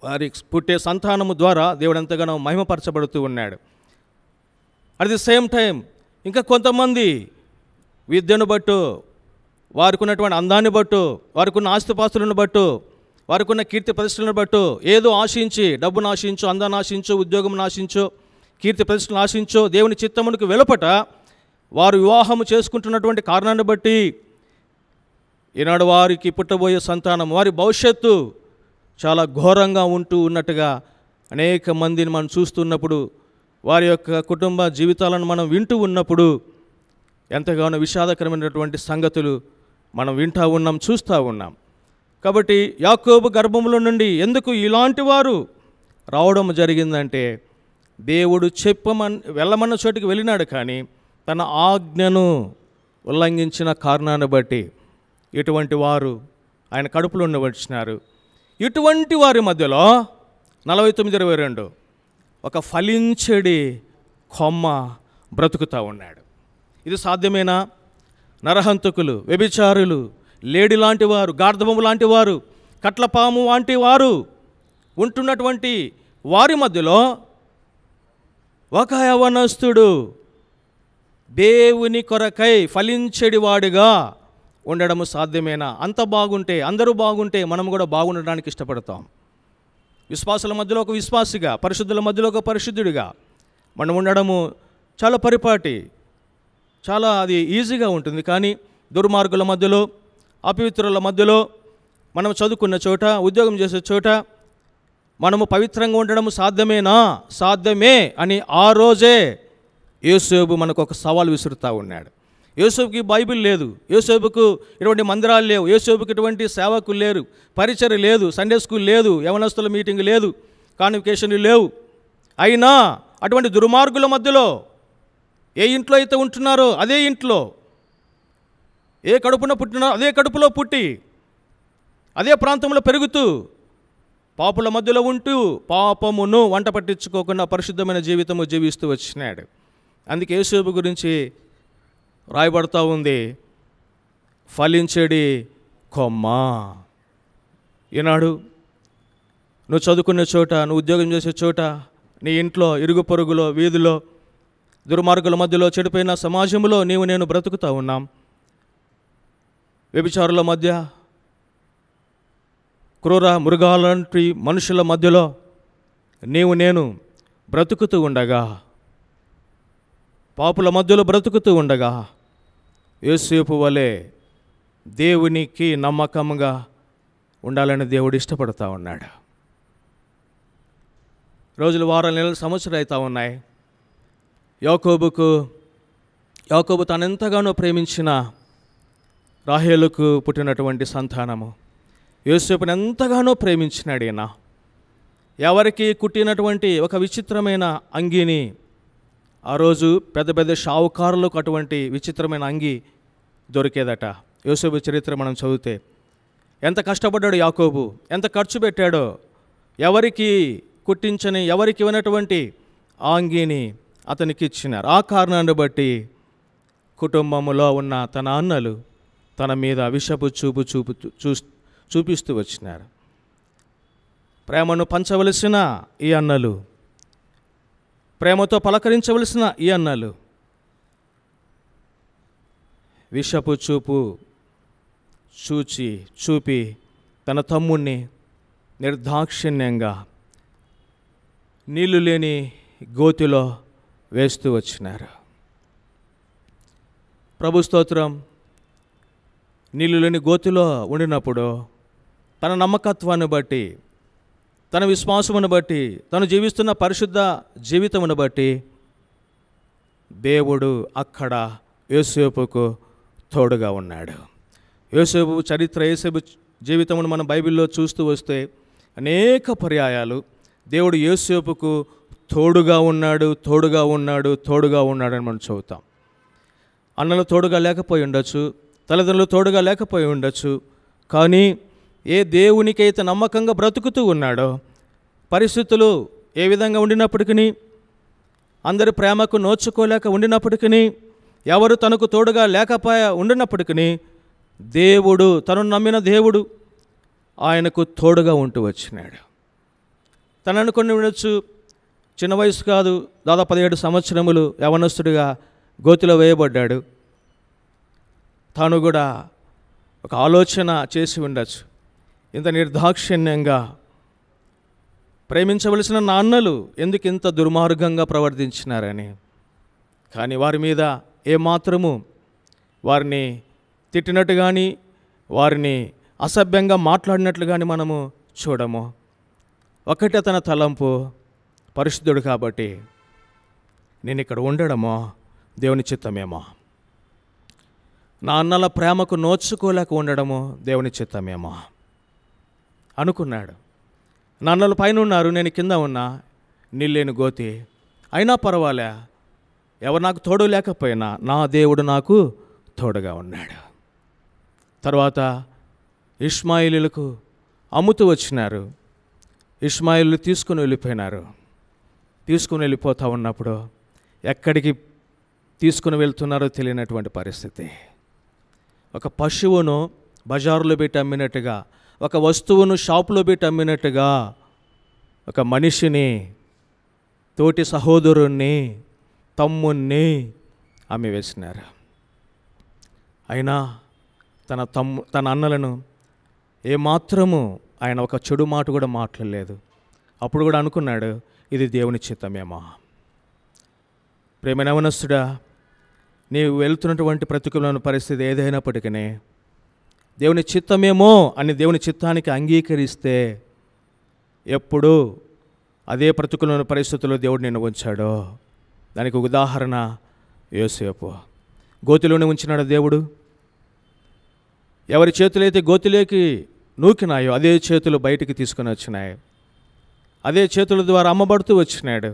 వారి పుట్టే సంతానము ద్వారా దేవుడు ఎంతగానో మహిమపరచబడుతూ ఉన్నాడు. అట్ ది సేమ్ టైం ఇంకా కొంతమంది విద్యను బట్టు, వారికి ఉన్నటువంటి అందాన్ని బట్టు, వారికి ఉన్న ఆస్తిపాస్తులను బట్టు, వారికి ఉన్న కీర్తి ప్రతిష్టలను బట్టు ఏదో ఆశించి, డబ్బును ఆశించు, అందాన్ని ఆశించు, ఉద్యోగం ఆశించు, కీర్తి ప్రతిష్టలను ఆశించు దేవుని చిత్తమునికి వెలుపట వారు వివాహము చేసుకుంటున్నటువంటి కారణాన్ని బట్టి ఈనాడు వారికి పుట్టబోయే సంతానం, వారి భవిష్యత్తు చాలా ఘోరంగా ఉంటూ ఉన్నట్టుగా అనేక మందిని మనం చూస్తున్నప్పుడు, వారి యొక్క కుటుంబ జీవితాలను మనం వింటూ ఉన్నప్పుడు ఎంతగానో విషాదకరమైనటువంటి సంగతులు మనం వింటూ ఉన్నాం, చూస్తూ ఉన్నాం. కాబట్టి యాకోబు గర్భంలో నుండి ఎందుకు ఇలాంటి వారు రావడం జరిగిందంటే, దేవుడు వెళ్ళమన్న చోటికి వెళ్ళినాడు, కానీ తన ఆజ్ఞను ఉల్లంఘించిన కారణాన్ని బట్టి ఇటువంటి వారు ఆయన కడుపులో ఉండి వచ్చినారు. ఇటువంటి వారి మధ్యలో 49:22 ఒక ఫలించడి కొమ్మ బ్రతుకుతూ ఉన్నాడు. ఇది సాధ్యమేనా? నరహంతకులు, వ్యభిచారులు, లేడి లాంటి వారు, గార్ధబొమ్మ లాంటి వారు, కట్లపాము లాంటి వారు ఉంటున్నటువంటి వారి మధ్యలో ఒక యవనస్తుడు దేవుని కొరకై ఫలించెడివాడిగా ఉండడము సాధ్యమేనా? అంత బాగుంటే, అందరూ బాగుంటే మనం కూడా బాగుండడానికి ఇష్టపడతాం. విశ్వాసుల మధ్యలో ఒక విశ్వాసిగా, పరిశుద్ధుల మధ్యలో ఒక పరిశుద్ధుడిగా మనం ఉండడము చాలా పరిపాటి, చాలా అది ఈజీగా ఉంటుంది. కానీ దుర్మార్గుల మధ్యలో, అపవిత్రుల మధ్యలో, మనం చదువుకున్న చోట, ఉద్యోగం చేసే చోట మనము పవిత్రంగా ఉండడం సాధ్యమేనా? సాధ్యమే అని ఆ రోజే యోసేపు మనకు ఒక సవాల్ విసురుతూ ఉన్నాడు. యోసేపుకి బైబిల్ లేదు, యోసేపుకు ఇటువంటి మందిరాలు లేవు, యోసేపుకి ఇటువంటి సేవకులు లేరు, పరిచర్య లేదు, సండే స్కూల్ లేదు, యవనస్తుల మీటింగ్ లేదు, కాన్వికేషన్లు లేవు. అయినా అటువంటి దుర్మార్గుల మధ్యలో ఏ ఇంట్లో అయితే ఉంటున్నారో అదే ఇంట్లో, ఏ కడుపున పుట్టినారో అదే కడుపులో పుట్టి, అదే ప్రాంతంలో పెరుగుతూ, పాపుల మధ్యలో ఉంటూ పాపమును వంట పట్టించుకోకుండా పరిశుద్ధమైన జీవితము జీవిస్తూ వచ్చినాడు. అందుకే యోసేపు గురించి రాయబడతా ఉంది, ఫలించేడి కొమ్మ. ఈనాడు నువ్వు చదువుకునే చోట, నువ్వు ఉద్యోగం చేసే చోట, నీ ఇంట్లో, ఇరుగు పొరుగులో, వీధిలో, దుర్మార్గుల మధ్యలో, చెడిపోయిన సమాజంలో నీవు నేను బ్రతుకుతూ ఉన్నాం. వ్యభిచారుల మధ్య, క్రూర మృగాలంటి మనుషుల మధ్యలో నీవు నేను బ్రతుకుతూ ఉండగా, పాపుల మధ్యలో బ్రతుకుతూ ఉండగా యోసేపు వలె దేవునికి నమ్మకంగా ఉండాలని దేవుడు ఇష్టపడతా ఉన్నాడు. రోజులు, వారాలు, నెలలు, సంవత్సరాలు అవుతూ ఉన్నాయి. యాకోబు తనెంతగానో ప్రేమించిన రాహేలుకు పుట్టినటువంటి సంతానము యోసేపుని ఎంతగానో ప్రేమించినాడు. ఈయన ఎవరికి కుట్టినటువంటి ఒక విచిత్రమైన అంగీని, ఆ రోజు పెద్ద పెద్ద షావుకారులకు అటువంటి విచిత్రమైన అంగి దొరికేదట. యోసేపు చరిత్ర మనం చదివితే ఎంత కష్టపడ్డాడు యాకోబు, ఎంత ఖర్చు పెట్టాడో, ఎవరికి కుట్టించని, ఎవరికి ఇవ్వనటువంటి ఆ అంగీని అతనికి ఇచ్చినారు. ఆ కారణాన్ని బట్టి కుటుంబంలో ఉన్న తన అన్నలు తన మీద విషపు చూపిస్తూ వచ్చినారు. ప్రేమను పంచవలసిన ఈ అన్నలు, ప్రేమతో పలకరించవలసిన ఈ అన్నలు విషపు చూపి తన తమ్ముణ్ణి నిర్దాక్షిణ్యంగా నీళ్లు లేని గోతిలో వేస్తూ వచ్చినారు. ప్రభు స్తోత్రం. నీళ్లు లేని గోతిలో ఉండినప్పుడు తన నమ్మకత్వాన్ని బట్టి, తన విశ్వాసమును బట్టి, తను జీవిస్తున్న పరిశుద్ధ జీవితమును బట్టి దేవుడు అక్కడ యోసేపుకు తోడుగా ఉన్నాడు. యోసేపు చరిత్ర, యోసేపు జీవితమును మనం బైబిల్లో చూస్తూ వస్తే అనేక పర్యాయాలు దేవుడు యోసేపుకు తోడుగా ఉన్నాడు అని మనం చదువుతాం. అన్నలు తోడుగా లేకపోయి ఉండొచ్చు, తల్లిదండ్రులు తోడుగా లేకపోయి ఉండొచ్చు, కానీ ఏ దేవునికైతే నమ్మకంగా బ్రతుకుతూ ఉన్నాడో, పరిస్థితులు ఏ విధంగా ఉండినప్పటికీ, అందరి ప్రేమకు నోచుకోలేక ఉండినప్పటికీ, ఎవరు తనకు తోడుగా ఉండినప్పటికీ, దేవుడు, తను నమ్మిన దేవుడు ఆయనకు తోడుగా ఉంటూ వచ్చినాడు. తను అనుకుని ఉండొచ్చు, చిన్న వయసు కాదు, దాదాపు 17 సంవత్సరములు యవనస్తుడిగా గోతిలో వేయబడ్డాడు. తాను కూడా ఒక ఆలోచన చేసి ఉండొచ్చు, ఇంత నిర్దాక్షిణ్యంగా ప్రేమించవలసిన నాన్నలు ఎందుకు ఇంత దుర్మార్గంగా ప్రవర్తించినారని. కానీ వారి మీద ఏమాత్రము వారిని తిట్టినట్టు కానీ, వారిని అసభ్యంగా మాట్లాడినట్లు కానీ మనము చూడము. ఒకటే తన తలంపు, పరిశుద్ధుడు కాబట్టి నేను ఇక్కడ ఉండడమో దేవుని చిత్తమేమో, నా అన్నల ప్రేమకు నోచుకోలేక ఉండడమో దేవుని చిత్తమేమో అనుకున్నాడు. నా అన్నలు పైన ఉన్నారు, నేను కింద ఉన్నా, నీళ్ళేని గోతి, అయినా పర్వాలే, ఎవరు నాకు తోడు లేకపోయినా నా దేవుడు నాకు తోడుగా ఉన్నాడు. తర్వాత ఇష్మాయిలీలకు అమ్ముతూ వచ్చినారు. ఇష్మాయిలు తీసుకుని వెళ్ళిపోతూ ఉన్నప్పుడు ఎక్కడికి తీసుకుని వెళ్తున్నారో తెలియనటువంటి పరిస్థితి. ఒక పశువును బజారులో పెట్టి అమ్మినట్టుగా, ఒక వస్తువును షాపులో పెట్టి అమ్మినట్టుగా ఒక మనిషిని, తోటి సహోదరుణ్ణి, తమ్ముణ్ణి అమ్మివేసినారు. అయినా తన అన్నలను ఏమాత్రము ఆయన ఒక చెడు మాట కూడా మాట్లాడలేదు. అప్పుడు కూడా అనుకున్నాడు, ఇది దేవుని చిత్తమేమో. ప్రేమైన యవనస్తుడా, నీవు వెళ్తున్నటువంటి ప్రతికూలమైన పరిస్థితి ఏదైనప్పటికీ దేవుని చిత్తమేమో అని దేవుని చిత్తానికి అంగీకరిస్తే ఎప్పుడు అదే ప్రతికూలమైన పరిస్థితుల్లో దేవుడు నిన్ను ఉంచాడో. దానికి ఉదాహరణ యోసేపు. గోతిలోనే ఉంచినాడు దేవుడు. ఎవరి చేతులైతే గోతిలోకి నూకినాయో అదే చేతులు బయటికి తీసుకొని వచ్చినాయి. అదే చేతుల ద్వారా అమ్మబడుతూ వచ్చినాడు.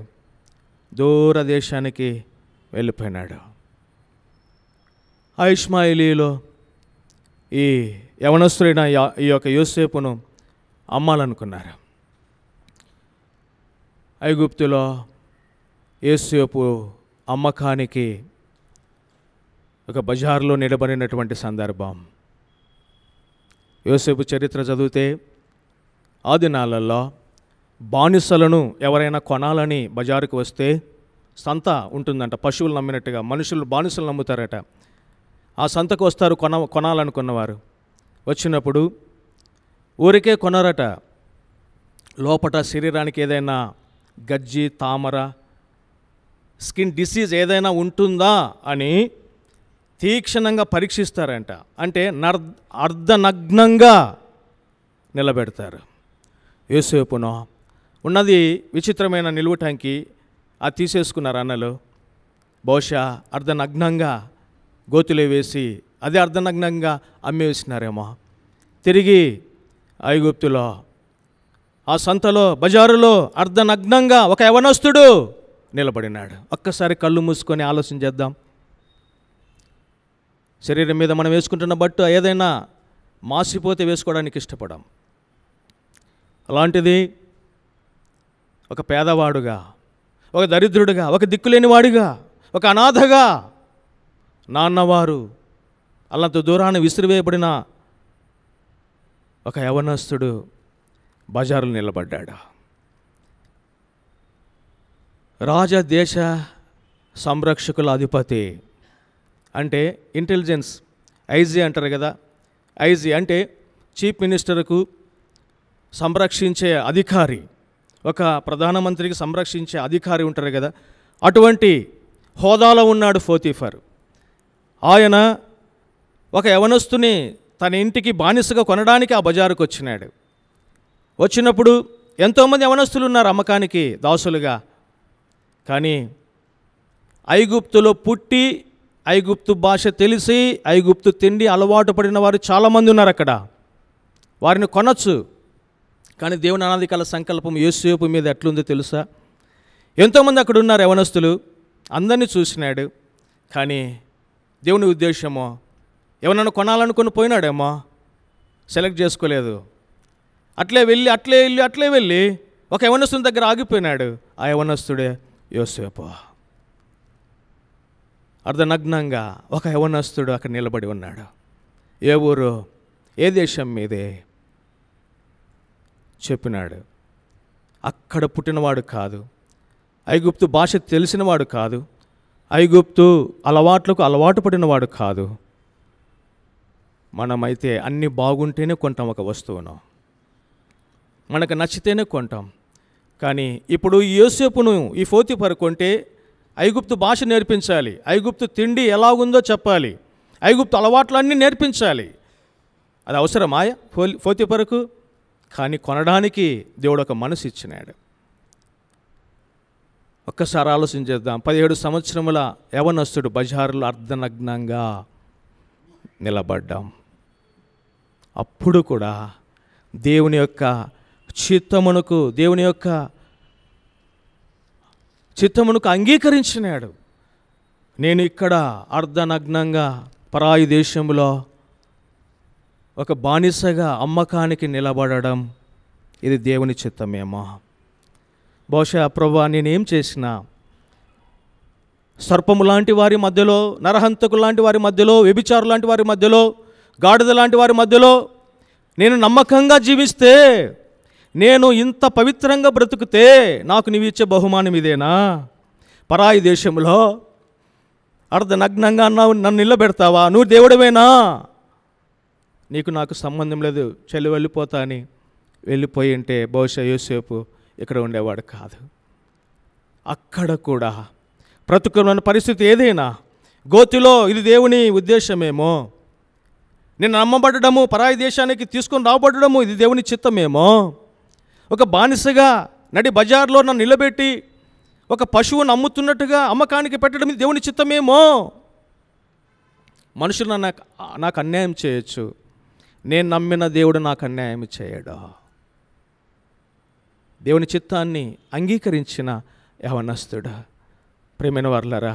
దూర దేశానికి వెళ్ళిపోయినాడు. ఆ ఇష్మాయిలీలో ఈ యవనస్తుడైన ఈ యొక్క యోసేపును అమ్మాలనుకున్నారు. ఐగుప్తులో యోసేపు అమ్మకానికి ఒక బజార్లో నిలబడినటువంటి సందర్భం. యోసేపు చరిత్ర చదివితే ఆ దినాలలో బానిసలను ఎవరైనా కొనాలని బజారుకు వస్తే సంత ఉంటుందంట. పశువులు నమ్మినట్టుగా మనుషులు బానిసలు నమ్ముతారట. ఆ సంతకు వస్తారు కొనాలనుకున్నవారు. వచ్చినప్పుడు ఊరికే కొనరట. లోపట శరీరానికి ఏదైనా గజ్జి, తామర, స్కిన్ డిసీజ్ ఏదైనా ఉంటుందా అని తీక్షణంగా పరీక్షిస్తారంట. అంటే అర్ధనగ్నంగా నిలబెడతారు. యోసేపును ఉన్నది విచిత్రమైన నిలువు ట్యాంకి, అది తీసేసుకున్నారు అన్నలు. బహుశా అర్ధనగ్నంగా గోతులో వేసి అదే అర్ధనగ్నంగా అమ్మేసినారేమో. తిరిగి ఐగుప్తులో ఆ సంతలో బజారులో అర్ధనగ్నంగా ఒక యవనస్తుడు నిలబడినాడు. ఒక్కసారి కళ్ళు మూసుకొని ఆలోచన చేద్దాం. శరీరం మీద మనం వేసుకుంటున్న బట్టు ఏదైనా మాసిపోతే వేసుకోవడానికి ఇష్టపడం. అలాంటిది ఒక పేదవాడుగా, ఒక దరిద్రుడిగా, ఒక దిక్కులేనివాడిగా, ఒక అనాథగా, నాన్నవారు అల్లంత దూరాన్ని విసిరివేయబడిన ఒక యవనస్తుడు బజారులో నిలబడ్డాడు. రాజదేశ సంరక్షకుల అధిపతి అంటే ఇంటెలిజెన్స్, ఐజీ అంటారు కదా. ఐజీ అంటే చీఫ్ మినిస్టర్కు సంరక్షించే అధికారి, ఒక ప్రధానమంత్రికి సంరక్షించే అధికారి ఉంటారు కదా. అటువంటి హోదాలో ఉన్నాడు పోతీఫర్. ఆయన ఒక యవనస్తుని తన ఇంటికి బానిసగా కొనడానికి ఆ బజారుకు వచ్చినాడు. వచ్చినప్పుడు ఎంతోమంది యవనస్తులు ఉన్నారు అమ్మకానికి దాసులుగా. కానీ ఐగుప్తులో పుట్టి ఐగుప్తు భాష తెలిసి ఐగుప్తు తిండి అలవాటు పడిన వారు చాలామంది ఉన్నారు అక్కడ. వారిని కొనచ్చు. కానీ దేవుని అనాదికాల సంకల్పం యోసేపు మీద ఎట్లుందో తెలుసా? ఎంతోమంది అక్కడ ఉన్నారు యవనస్తులు, అందరినీ చూసినాడు. కానీ దేవుని ఉద్దేశమో ఎవరన్నా కొనాలనుకుని పోయినాడేమో, సెలెక్ట్ చేసుకోలేదు. అట్లే వెళ్ళి ఒక యవనస్తుని దగ్గర ఆగిపోయినాడు. ఆ యవనస్తుడే యోసేపు. అర్ధనగ్నంగా ఒక యవనస్తుడు అక్కడ నిలబడి ఉన్నాడు. ఏ ఊరు, ఏ దేశం మీదే చెప్పినాడు. అక్కడ పుట్టినవాడు కాదు, ఐగుప్తు భాష తెలిసినవాడు కాదు, ఐగుప్తు అలవాట్లకు అలవాటు పడినవాడు కాదు. మనమైతే అన్నీ బాగుంటేనే కొంటాం ఒక వస్తువును, మనకు నచ్చితేనే కొంటాం. కానీ ఇప్పుడు యోసేపును ఈ పోతీఫర్ కొంటే ఐగుప్తు భాష నేర్పించాలి, ఐగుప్తు తిండి ఎలాగుందో చెప్పాలి, ఐగుప్తు అలవాట్లన్నీ నేర్పించాలి. అది అవసరమా పోతీఫర్కు? కానీ కొనడానికి దేవుడు ఒక మనసు ఇచ్చినాడు. ఒక్కసారి ఆలోచన చేద్దాం. 17 సంవత్సరముల యవనస్తుడు బజారులో అర్ధనగ్నంగా నిలబడ్డాం. అప్పుడు కూడా దేవుని యొక్క చిత్తమునకు అంగీకరించినాడు. నేను ఇక్కడ అర్ధనగ్నంగా పరాయి దేశంలో ఒక బానిసగా అమ్మకానికి నిలబడడం ఇది దేవుని చిత్తమేమో. బహుశా ప్రభువా నేనేం చేసినా సర్పము లాంటి వారి మధ్యలో, నరహంతకు లాంటి వారి మధ్యలో, వ్యభిచారు లాంటి వారి మధ్యలో, గాడిద లాంటి వారి మధ్యలో నేను నమ్మకంగా జీవిస్తే, నేను ఇంత పవిత్రంగా బ్రతుకుతే నాకు నీవు ఇచ్చే బహుమానం ఇదేనా? పరాయి దేశంలో అర్ధనగ్నంగా నన్ను నిలబెడతావా? నువ్వు దేవుడవేనా? నీకు నాకు సంబంధం లేదు, చెల్లి వెళ్ళిపోతా అని వెళ్ళిపోయి ఉంటే బహుశా యోసేపు ఇక్కడ ఉండేవాడు కాదు. అక్కడ కూడా ప్రతికూలమైన పరిస్థితి ఏదైనా, గోతిలో ఇది దేవుని ఉద్దేశమేమో, నేను నమ్మబడము, పరాయి దేశానికి తీసుకొని రాబడము ఇది దేవుని చిత్తమేమో, ఒక బానిసగా నడి బజార్లో నన్ను నిలబెట్టి ఒక పశువును అమ్ముతున్నట్టుగా అమ్మకానికి పెట్టడం ఇది దేవుని చిత్తమేమో. మనుషులు నాకు అన్యాయం చేయొచ్చు, నేను నమ్మిన దేవుడు నాకు అన్యాయం చేయడు. దేవుని చిత్తాన్ని అంగీకరించిన యవనస్తుడు. ప్రేమైన వారలారా,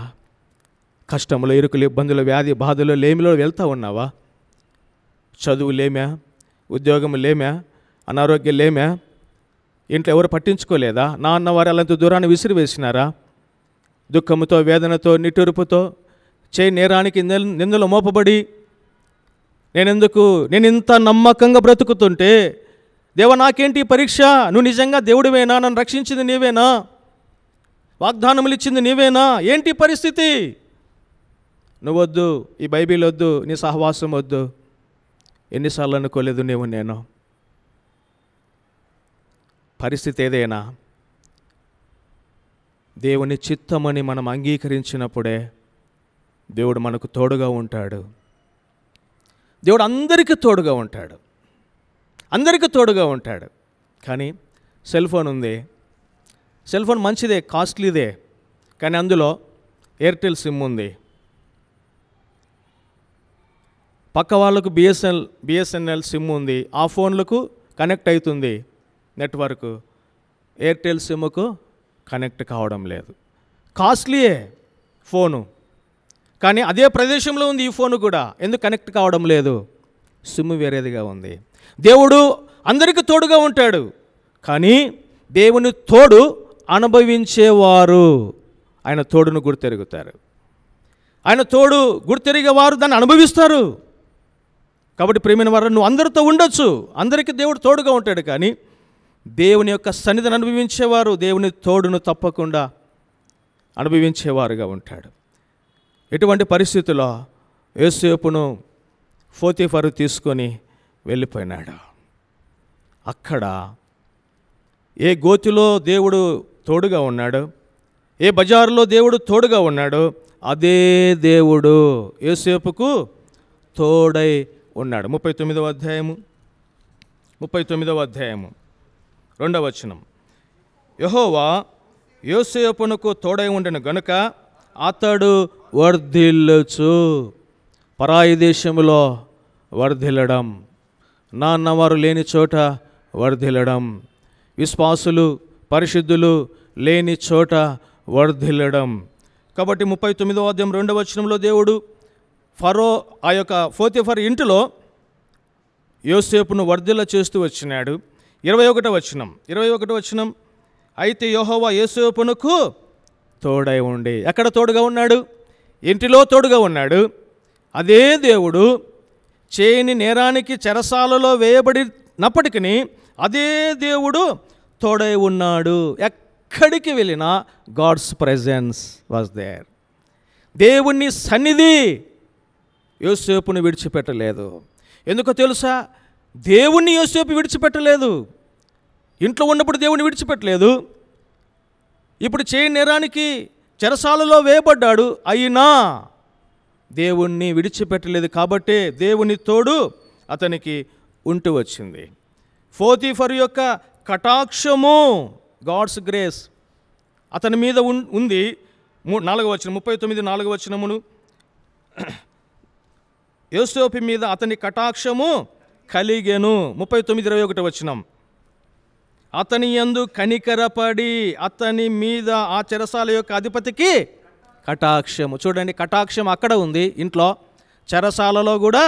కష్టములు, ఇరుకులు, ఇబ్బందులు, వ్యాధి బాధలు, లేమిలో వెళ్తూ ఉన్నావా? చదువు లేమా, ఉద్యోగం లేమా, అనారోగ్యం లేమా, ఇంట్లో ఎవరు పట్టించుకోలేదా? నా అన్నవారు అలాంటి దూరాన్ని విసిరివేసినారా? దుఃఖముతో, వేదనతో, నిట్టూర్పుతో, చేయి నేరానికి నిందలు మోపబడి నేను ఇంత నమ్మకంగా బ్రతుకుతుంటే, దేవా నాకేంటి పరీక్ష, నువ్వు నిజంగా దేవుడివేనా, నన్ను రక్షించింది నీవేనా, వాగ్దానములు ఇచ్చింది నీవేనా, ఏంటి పరిస్థితి? నువ్వొద్దు, ఈ బైబిల్ వద్దు, నీ సహవాసం వద్దు. ఎన్నిసార్లు అనుకోలేదు నేను. పరిస్థితి ఏదైనా దేవుని చిత్తమని మనం అంగీకరించినప్పుడే దేవుడు మనకు తోడుగా ఉంటాడు. దేవుడు అందరికీ తోడుగా ఉంటాడు, అందరికీ తోడుగా ఉంటాడు. కానీ సెల్ ఫోన్ ఉంది, సెల్ ఫోన్ మంచిదే, కాస్ట్లీదే, కానీ అందులో ఎయిర్టెల్ సిమ్ ఉంది. పక్క వాళ్ళకు బిఎస్ఎన్ఎల్ సిమ్ ఉంది, ఆ ఫోన్లకు కనెక్ట్ అవుతుంది నెట్వర్క్, ఎయిర్టెల్ సిమ్కు కనెక్ట్ కావడం లేదు. కాస్ట్లీయే ఫోను, కానీ అదే ప్రదేశంలో ఉంది ఈ ఫోను కూడా, ఎందుకు కనెక్ట్ కావడం లేదు? సిమ్ వేరేదిగా ఉంది. దేవుడు అందరికీ తోడుగా ఉంటాడు, కానీ దేవుని తోడు అనుభవించేవారు ఆయన తోడును గుర్తెరుగుతారు. ఆయన తోడు గుర్తెరిగే వారు దాన్ని అనుభవిస్తారు. కాబట్టి ప్రేమైన వారు, నువ్వు అందరితో ఉండొచ్చు, అందరికీ దేవుడు తోడుగా ఉంటాడు, కానీ దేవుని యొక్క సన్నిధిని అనుభవించేవారు దేవుని తోడును తప్పకుండా అనుభవించేవారుగా ఉంటాడు. ఎటువంటి పరిస్థితుల్లో యోసేపును పోతీఫరు తీసుకొని వెళ్ళిపోయినాడు. అక్కడ ఏ గోతిలో దేవుడు తోడుగా ఉన్నాడు, ఏ బజారులో దేవుడు తోడుగా ఉన్నాడు, అదే దేవుడు యోసేపుకు తోడై ఉన్నాడు. 39వ అధ్యాయము 2వ వచనం. యెహోవా యోసేపునకు తోడై ఉండెను గనుక అతడు వర్ధిల్లుచు. పరాయి దేశములో వర్ధిల్లడం, నాన్నవారు లేని చోట వర్ధిల్లడం, విశ్వాసులు పరిశుద్ధులు లేని చోట వర్ధిల్లడం. కాబట్టి 39వ అధ్యాయం 2వ వచనంలో దేవుడు ఫరో ఆ యొక్క పోతీఫర్ ఇంటిలో యోసేపును వర్ధిల్ల చేస్తూ వచ్చినాడు. 21వ వచనం, అయితే యెహోవా యోసేపునకు తోడై ఉండి. ఎక్కడ తోడుగా ఉన్నాడు? ఇంటిలో తోడుగా ఉన్నాడు. అదే దేవుడు చేయని నేరానికి చెరసాలలో వేయబడినప్పటికీ అదే దేవుడు తోడై ఉన్నాడు. ఎక్కడికి వెళ్ళినా గాడ్స్ ప్రెజెన్స్ వాజ్ దేర్. దేవుని సన్నిధి యోసేపును విడిచిపెట్టలేదు. ఎందుకో తెలుసా? దేవుణ్ణి యోసేపు విడిచిపెట్టలేదు. ఇంట్లో ఉన్నప్పుడు దేవుని విడిచిపెట్టలేదు. ఇప్పుడు చేయని నేరానికి చెరసాలలో వేయబడ్డాడు, అయినా దేవుణ్ణి విడిచిపెట్టలేదు. కాబట్టే దేవుని తోడు అతనికి ఉంటూ వచ్చింది. పోతీఫర్ యొక్క కటాక్షము, గాడ్స్ గ్రేస్ అతని మీద ఉంది. 4వ వచనం, 39 వచనమును, యోసేపు మీద అతని కటాక్షము కలిగెను. 39 వచనం, అతని యందు కనికరపడి అతని మీద ఆ చెరసాల యొక్క అధిపతికి కటాక్షము. చూడండి, కటాక్షం అక్కడ ఉంది ఇంట్లో, చెరసాలలో కూడా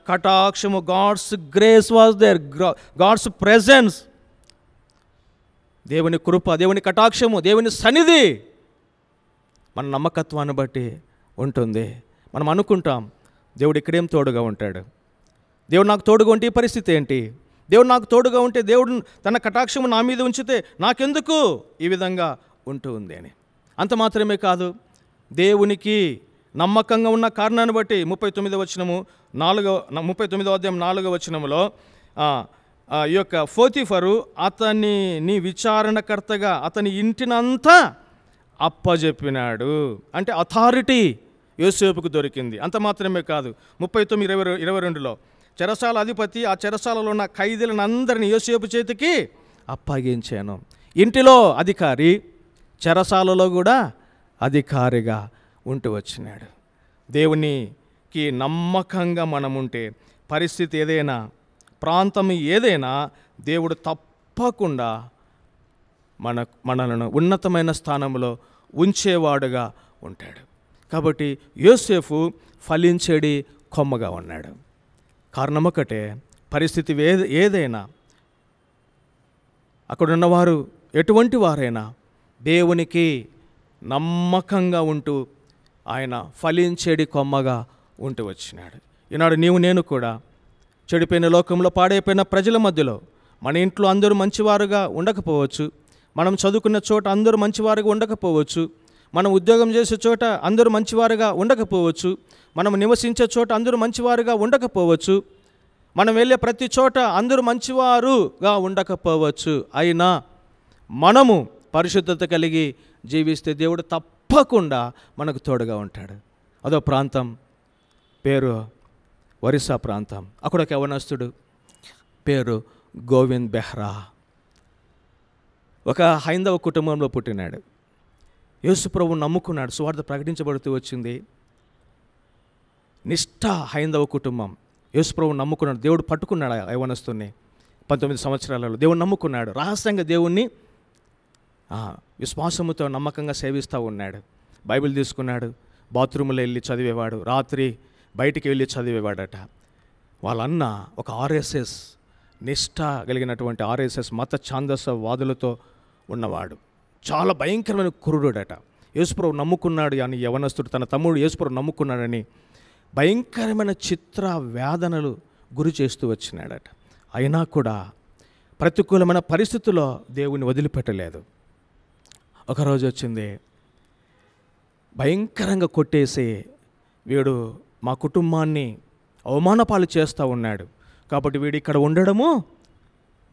కటాక్షము. God's grace was there, God's presence, దేవుని కృప, దేవుని కటాక్షము, దేవుని సన్నిధి మన నమ్మకత్వాన్ని బట్టి ఉంటుంది. మనం అనుకుంటాం దేవుడు ఇక్కడేం తోడుగా ఉంటాడు, దేవుడు నాకు తోడుగా ఉంటే ఈ పరిస్థితి ఏంటి, దేవుడు నాకు తోడుగా ఉంటే, దేవుడు తన కటాక్షము నా మీద ఉంచితే నాకెందుకు ఈ విధంగా ఉంటూ ఉంది అని. అంత మాత్రమే కాదు, దేవునికి నమ్మకంగా ఉన్న కారణాన్ని బట్టి 39వ వచనము 39వ అధ్యాయం 4వ వచనములో ఈ యొక్క పోతీఫరు అతని విచారణకర్తగా అతని ఇంటినంతా అప్పజెప్పినాడు. అంటే అథారిటీ యోసేపుకు దొరికింది. అంత మాత్రమే కాదు, 39:22లో చెరసాల అధిపతి ఆ చెరసాలలో ఉన్న ఖైదీలందరినీ యోసేపు చేతికి అప్పగించాను. ఇంటిలో అధికారి, చెరసాలలో కూడా అధికారిగా ఉంటూ వచ్చినాడు. దేవునికి నమ్మకంగా మనముంటే పరిస్థితి ఏదైనా, ప్రాంతం ఏదైనా దేవుడు తప్పకుండా మనలను ఉన్నతమైన స్థానంలో ఉంచేవాడుగా ఉంటాడు. కాబట్టి యోసేపు ఫలించేడి కొమ్మగా ఉన్నాడు. కారణం ఒకటే, పరిస్థితి ఏదైనా, అక్కడున్నవారు ఎటువంటి వారైనా దేవునికి నమ్మకంగా ఉంటూ ఆయన ఫలించేడి కొమ్మగా ఉంటూ వచ్చినాడు. ఈనాడు నేను కూడా చెడిపోయిన లోకంలో, పాడైపోయిన ప్రజల మధ్యలో, మన ఇంట్లో అందరూ మంచివారుగా ఉండకపోవచ్చు, మనం చదువుకున్న చోట అందరూ మంచివారుగా ఉండకపోవచ్చు, మనం ఉద్యోగం చేసే చోట అందరూ మంచివారుగా ఉండకపోవచ్చు, మనం నివసించే చోట అందరూ మంచివారుగా ఉండకపోవచ్చు, మనం వెళ్ళే ప్రతి చోట అందరూ మంచివారుగా ఉండకపోవచ్చు. అయినా మనము పరిశుద్ధత కలిగి జీవిస్తే దేవుడు తప్పకుండా మనకు తోడుగా ఉంటాడు. అదో ప్రాంతం పేరు ఒరిస్సా ప్రాంతం. అక్కడ ఒక యవనస్తుడు పేరు గోవింద్ బెహ్రా. ఒక హైందవ కుటుంబంలో పుట్టినాడు. యేసుప్రభువు నమ్ముకున్నాడు. సువార్త ప్రకటించబడుతూ వచ్చింది. నిష్ఠ హైందవ కుటుంబం. యేసుప్రభువు నమ్ముకున్నాడు. దేవుడు పట్టుకున్నాడు ఆ యవనస్తుని. 19 సంవత్సరాలలో దేవుడు నమ్ముకున్నాడు. రహస్యంగా దేవుణ్ణి విశ్వాసముతో నమ్మకంగా సేవిస్తూ ఉన్నాడు. బైబిల్ తీసుకున్నాడు. బాత్రూంలో వెళ్ళి చదివేవాడు. రాత్రి బయటికి వెళ్ళి చదివేవాడట. వాళ్ళన్న ఒక ఆర్ఎస్ఎస్ నిష్ఠ కలిగినటువంటి ఆర్ఎస్ఎస్ మత ఛాందసవాదులతో ఉన్నవాడు. చాలా భయంకరమైన కురుడట. యేసుప్రభు నమ్ముకున్నాడు అని యవనస్తుడు తన తమ్ముడు యేసుప్రభు నమ్ముకున్నాడని భయంకరమైన చిత్ర వేదనలు గురి చేస్తూ వచ్చినాడట. అయినా కూడా ప్రతికూలమైన పరిస్థితుల్లో దేవుని వదిలిపెట్టలేదు. ఒకరోజు వచ్చింది, భయంకరంగా కొట్టేసి, వీడు మా కుటుంబాన్ని అవమానపాలు చేస్తూ ఉన్నాడు, కాబట్టి వీడు ఇక్కడ ఉండడము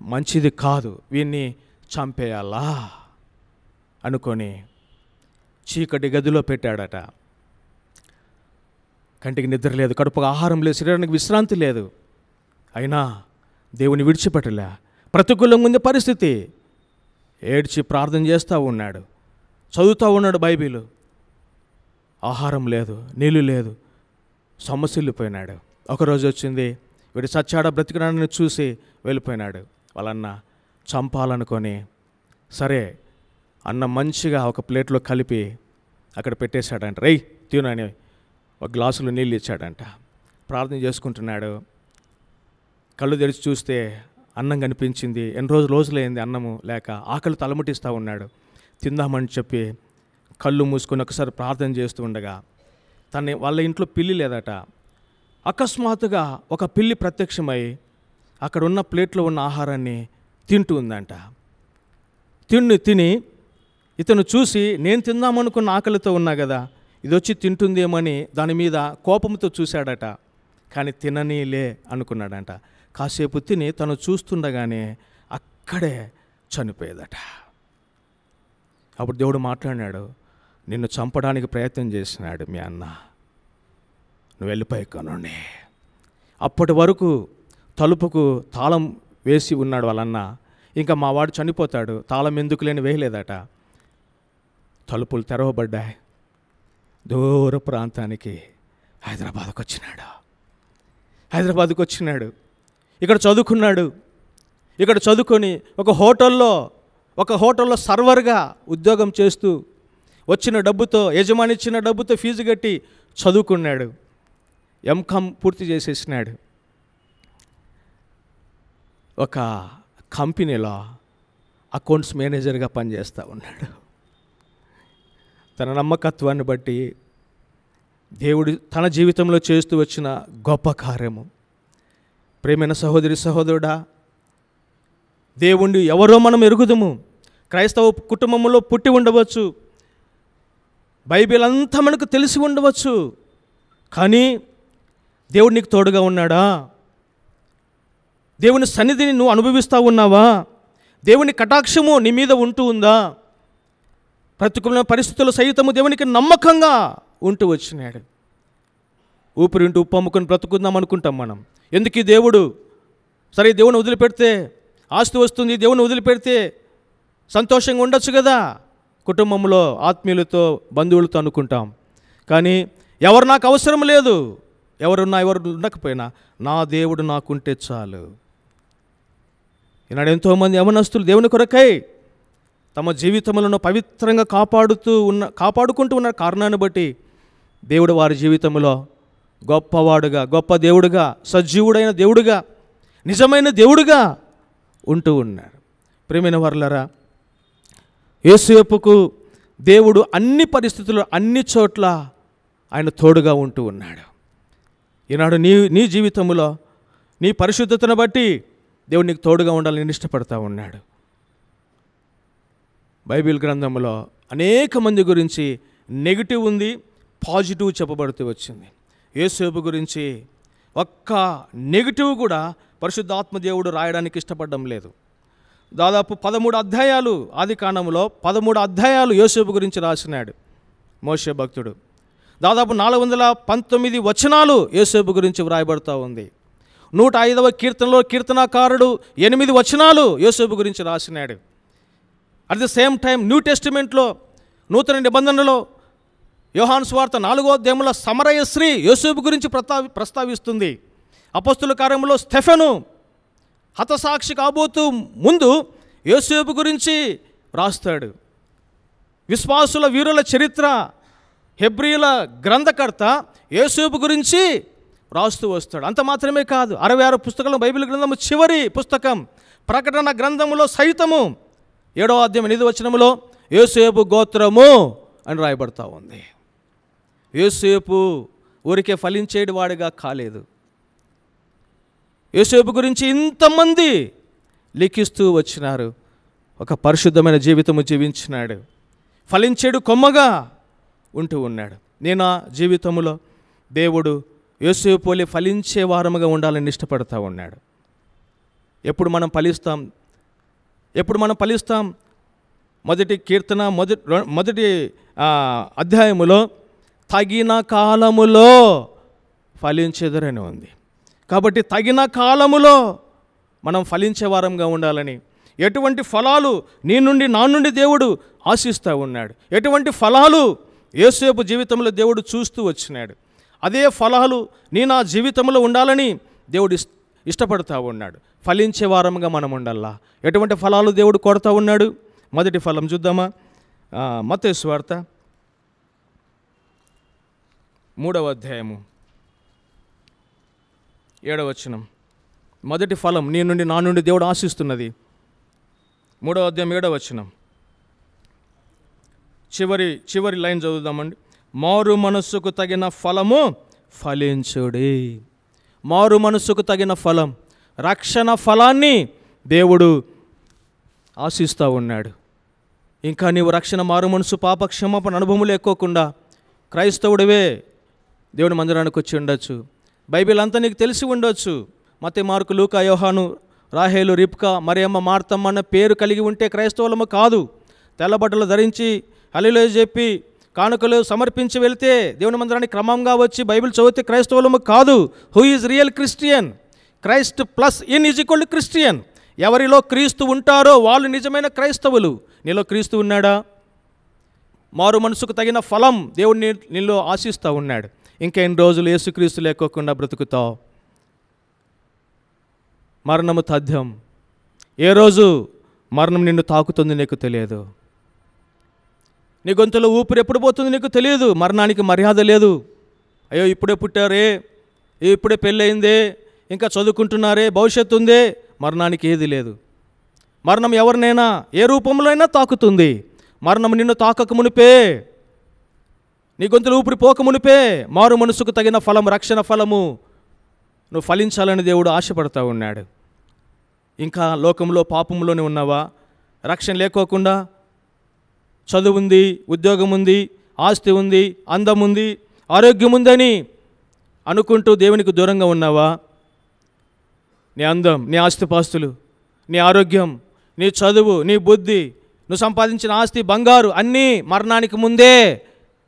మంచిది కాదు, వీడిని చంపేయాలా అనుకొని చీకటి గదిలో పెట్టాడట. కంటికి నిద్ర లేదు, కడుపుకు ఆహారం లేదు, శరీరానికి విశ్రాంతి లేదు. అయినా దేవుని విడిచిపెట్టలే. ప్రతికూలంగా ఉంది పరిస్థితి. ఏడ్చి ప్రార్థన చేస్తూ ఉన్నాడు, చదువుతూ ఉన్నాడు బైబిల్. ఆహారం లేదు, నీళ్ళు లేదు, సమస్యలిపోయినాడు. ఒకరోజు వచ్చింది, వీడు చచ్చాడ బ్రతికినాడని చూసి వెళ్ళిపోయినాడు. వాళ్ళన్న చంపాలనుకొని, సరే అన్నం మంచిగా ఒక ప్లేట్లో కలిపి అక్కడ పెట్టేశాడంట. రై తినని ఒక గ్లాసులో నీళ్ళు ఇచ్చాడంట. ప్రార్థన చేసుకుంటున్నాడు. కళ్ళు తెరిచి చూస్తే అన్నం కనిపించింది. ఎన్ని రోజులైంది అన్నము లేక. ఆకలి తలముటిస్తూ ఉన్నాడు. తిందామని చెప్పి కళ్ళు మూసుకొని ఒకసారి ప్రార్థన చేస్తూ ఉండగా వాళ్ళ ఇంట్లో పిల్లి లేదట. అకస్మాత్తుగా ఒక పిల్లి ప్రత్యక్షమై అక్కడ ఉన్న ప్లేట్లో ఉన్న ఆహారాన్ని తింటూ ఉందంట. తిని ఇతను చూసి, నేను తిందామనుకున్న ఆకలితో ఉన్నా కదా, ఇది వచ్చి తింటుందేమని దాని మీద కోపంతో చూశాడట. కానీ తిననీలే అనుకున్నాడంట. కాసేపు తిని తను చూస్తుండగానే అక్కడే చనిపోయేదట. అప్పుడు దేవుడు మాట్లాడినాడు, నిన్ను చంపడానికి ప్రయత్నం చేసినాడు మీ అన్న, నువ్వు వెళ్ళిపోయి కనుండి. అప్పటి వరకు తలుపుకు తాళం వేసి ఉన్నాడు వాళ్ళన్న. ఇంకా మా వాడు చనిపోతాడు, తాళం ఎందుకు లేని వేయలేదట. తలుపులు తెరవబడ్డాయి. దూర ప్రాంతానికి హైదరాబాద్కు వచ్చినాడు. ఇక్కడ చదువుకున్నాడు. ఇక్కడ చదువుకొని ఒక హోటల్లో సర్వర్గా ఉద్యోగం చేస్తూ వచ్చిన డబ్బుతో, యజమాని ఇచ్చిన డబ్బుతో ఫీజు కట్టి చదువుకున్నాడు. ఎంకామ్ పూర్తి చేసేసినాడు. ఒక కంపెనీలో అకౌంట్స్ మేనేజర్గా పనిచేస్తూ ఉన్నాడు. తన నమ్మకత్వాన్ని బట్టి దేవుడు తన జీవితంలో చేస్తూ వచ్చిన గొప్ప కార్యము. ప్రేమైన సహోదరి సహోదరుడా, దేవుణ్ణి ఎవరో మనం ఎరుగుదము. క్రైస్తవ కుటుంబంలో పుట్టి ఉండవచ్చు, బైబిల్ అంతా మనకు తెలిసి ఉండవచ్చు, కానీ దేవుడు నీకు తోడుగా ఉన్నాడా? దేవుని సన్నిధిని నువ్వు అనుభవిస్తూ ఉన్నావా? దేవుని కటాక్షము నీ మీద ఉంటూ ఉందా? ప్రతికూల పరిస్థితుల్లో సైతము దేవునికి నమ్మకంగా ఉంటూ వచ్చినాడు. ఊపిరింటూ ఉప్పు అమ్ముకొని బ్రతుకుందాం అనుకుంటాం మనం. ఎందుకు ఈ దేవుడు? సరే, దేవుని వదిలిపెడితే ఆస్తి వస్తుంది, దేవుని వదిలిపెడితే సంతోషంగా ఉండొచ్చు కదా, కుటుంబంలో ఆత్మీయులతో బంధువులతో అనుకుంటాం. కానీ ఎవరు నాకు అవసరం లేదు, ఎవరున్నా ఎవరు ఉండకపోయినా నా దేవుడు నాకుంటే చాలు. ఈనాడు ఎంతోమంది యవనస్తులు దేవుని కొరకై తమ జీవితములను పవిత్రంగా కాపాడుకుంటూ ఉన్న కారణాన్ని బట్టి దేవుడు వారి జీవితంలో గొప్పవాడుగా, గొప్ప దేవుడుగా, సజీవుడైన దేవుడుగా, నిజమైన దేవుడుగా ఉంటూ ఉన్నారు. ప్రియమైన వారలారా, యోసేపుకు దేవుడు అన్ని పరిస్థితుల్లో అన్ని చోట్ల ఆయన తోడుగా ఉంటూ ఉన్నాడు. ఈనాడు నీ జీవితంలో నీ పరిశుద్ధతను బట్టి దేవుడు నీకు తోడుగా ఉండాలని ఇష్టపడతా ఉన్నాడు. బైబిల్ గ్రంథంలో అనేక మంది గురించి నెగిటివ్ ఉంది, పాజిటివ్ చెప్పబడుతూ వచ్చింది. యోసేపు గురించి ఒక్క నెగిటివ్ కూడా పరిశుద్ధాత్మ దేవుడు రాయడానికి ఇష్టపడడం లేదు. దాదాపు 13 అధ్యాయాలు, ఆది కాండంలో 13 అధ్యాయాలు యోసేపు గురించి రాసినాడు మోషే భక్తుడు. దాదాపు 419 వచనాలు యోసేపు గురించి వ్రాయబడుతూ ఉంది. 105వ కీర్తనలో కీర్తనాకారుడు 8 వచనాలు యోసేపు గురించి రాసినాడు. At the same time new టెస్టిమెంట్లో, నూతన నిబంధనలో యోహాను సువార్త 4వ అధ్యాయంలో సమరయ స్త్రీ యోసేపు గురించి ప్రస్తావిస్తుంది. అపొస్తలుల కార్యములో స్టెఫెను హతసాక్షి కాబోతూ ముందు యోసేపు గురించి రాస్తాడు. విశ్వాసుల వీరుల చరిత్ర హెబ్రీల గ్రంథకర్త యోసేపు గురించి రాస్తూ వస్తాడు. అంత మాత్రమే కాదు, 66 పుస్తకాలు బైబిల్ గ్రంథము చివరి పుస్తకం ప్రకటన గ్రంథములో సైతము 7వ అధ్యాయం 8వ వచనములో యోసేపు గోత్రము అని రాయబడతా ఉంది. యోసేపు ఊరికే ఫలించేడు వాడిగా కాలేదు. యోసేపు గురించి ఇంతమంది లిఖిస్తూ వచ్చినారు. ఒక పరిశుద్ధమైన జీవితము జీవించినాడు, ఫలించేడు కొమ్మగా ఉంటూ ఉన్నాడు. నేను ఆ జీవితంలో దేవుడు యోసేపు పోలి ఫలించే వారముగా ఉండాలని ఇష్టపడతా ఉన్నాడు. ఎప్పుడు మనం ఫలిస్తాం? మొదటి కీర్తన మొదటి అధ్యాయములో తగిన కాలములో ఫలించెదరని ఉంది. కాబట్టి తగిన కాలములో మనం ఫలించే వారంగా ఉండాలని, ఎటువంటి ఫలాలు నీ నుండి నా నుండి దేవుడు ఆశిస్తూ ఉన్నాడు, ఎటువంటి ఫలాలు యోసేపు జీవితంలో దేవుడు చూస్తూ వచ్చినాడు, అదే ఫలాలు నా జీవితంలో ఉండాలని దేవుడు ఇష్టపడతా ఉన్నాడు. ఫలించే వారంగా మనం ఉండాలా. ఎటువంటి ఫలాలు దేవుడు కోరుతూ ఉన్నాడు? మొదటి ఫలం చూద్దామా? మత్తయి సువార్త 3వ అధ్యాయము 7వ వచనం. మొదటి ఫలం నీ నుండి నా నుండి దేవుడు ఆశిస్తున్నది. 3వ అధ్యాయం 7వ వచనం చివరి లైన్ చదువుదామండి. మారు మనస్సుకు తగిన ఫలము ఫలించుడి. మారు మనస్సుకు తగిన ఫలం, రక్షణ ఫలాన్ని దేవుడు ఆశిస్తూ ఉన్నాడు. ఇంకా నీవు రక్షణ, మారు మనసు, పాప క్షమాపణ అనుభవం లేకోకుండా క్రైస్తవుడివే దేవుని మందిరానికి వచ్చి ఉండొచ్చు. బైబిల్ అంతా నీకు తెలిసి ఉండొచ్చు. మత్తయి, మార్కు, లూకా, యోహాను, రాహేలు, రిబ్కా, మరియమ్మ, మార్తమ్మ అన్న పేరు కలిగి ఉంటే క్రైస్తవులము కాదు. తెల్లబట్టలు ధరించి హల్లెలూయా చెప్పి కానుకలు సమర్పించి వెళ్తే దేవుని మందిరానికి క్రమంగా వచ్చి బైబిల్ చదివితే క్రైస్తవులము కాదు. Who is real Christian? Christ plus in is equal to Christian. ఎవరిలో క్రీస్తు ఉంటారో వాళ్ళు నిజమైన క్రైస్తవులు. నీలో క్రీస్తు ఉన్నాడా? మారు మనసుకు తగిన ఫలం దేవుడిని నీలో ఆశిస్తూ ఉన్నాడు. ఇంకెన్ని రోజులు యేసుక్రీస్తు లేకోకుండా బ్రతుకుతావు? మరణము తథ్యం. ఏ రోజు మరణం నిన్ను తాకుతుంది నీకు తెలియదు. నీ గొంతులో ఊపిరి ఎప్పుడు పోతుంది నీకు తెలియదు. మరణానికి మర్యాద లేదు. అయ్యో ఇప్పుడే పుట్టారే, ఇప్పుడే పెళ్ళయిందే, ఇంకా చదువుకుంటున్నారే, భవిష్యత్తు ఉందే. మరణానికి ఏది లేదు. మరణం ఎవరినైనా ఏ రూపంలో అయినా తాకుతుంది. మరణం నిన్ను తాకక మునిపే, నీ గొంతులో ఊపిరి పోక మునిపే మారు మనసుకు తగిన ఫలం, రక్షణ ఫలము నువ్వు ఫలించాలని దేవుడు ఆశపడతా ఉన్నాడు. ఇంకా లోకంలో పాపంలోనే ఉన్నావా? రక్షణ లేకోకుండా చదువు ఉంది, ఉద్యోగం ఉంది, ఆస్తి ఉంది, అందం ఉంది, ఆరోగ్యం ఉందని అనుకుంటూ దేవునికి దూరంగా ఉన్నావా? నీ అందం, నీ ఆస్తిపాస్తులు, నీ ఆరోగ్యం, నీ చదువు, నీ బుద్ధి, నువ్వు సంపాదించిన ఆస్తి, బంగారు అన్నీ మరణానికి ముందే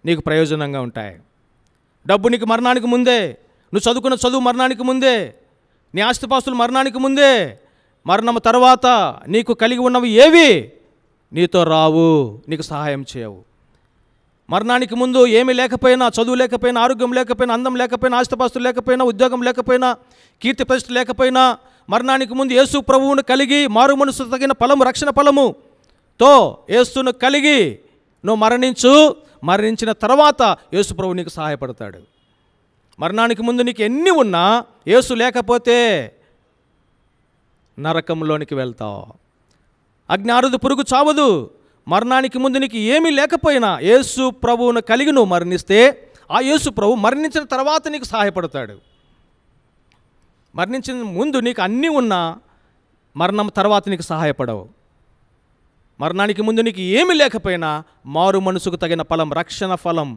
నీకు ప్రయోజనంగా ఉంటాయి. డబ్బు నీకు మరణానికి ముందే, నువ్వు చదువుకున్న చదువు మరణానికి ముందే, నీ ఆస్తిపాస్తులు మరణానికి ముందే. మరణం తర్వాత నీకు కలిగి ఉన్నవి ఏవి నీతో రావు, నీకు సహాయం చేయవు. మరణానికి ముందు ఏమీ లేకపోయినా, చదువు లేకపోయినా, ఆరోగ్యం లేకపోయినా, అందం లేకపోయినా, ఆస్తిపాస్తులు లేకపోయినా, ఉద్యోగం లేకపోయినా, కీర్తి ప్రతిష్ఠ లేకపోయినా, మరణానికి ముందు యేసు ప్రభువును కలిగి మారు మనసు తగిన ఫలము, రక్షణ ఫలముతో యేసును కలిగి నువ్వు మరణించిన తర్వాత యేసు ప్రభువు నీకు సహాయపడతాడు. మరణానికి ముందు నీకు ఎన్ని ఉన్నా యేసు లేకపోతే నరకంలోనికి వెళ్తావు. అజ్ఞారుదు పురుగు చావదు. మరణానికి ముందు నీకు ఏమీ లేకపోయినా యేసు ప్రభువును కలిగి నువ్వు మరణిస్తే ఆ యేసు ప్రభు మరణించిన తర్వాత నీకు సహాయపడతాడు. మరణించిన ముందు నీకు అన్నీ ఉన్నా మరణం తర్వాత నీకు సహాయపడవు. మరణానికి ముందు నీకు ఏమీ లేకపోయినా మారు మనసుకు తగిన ఫలం, రక్షణ ఫలం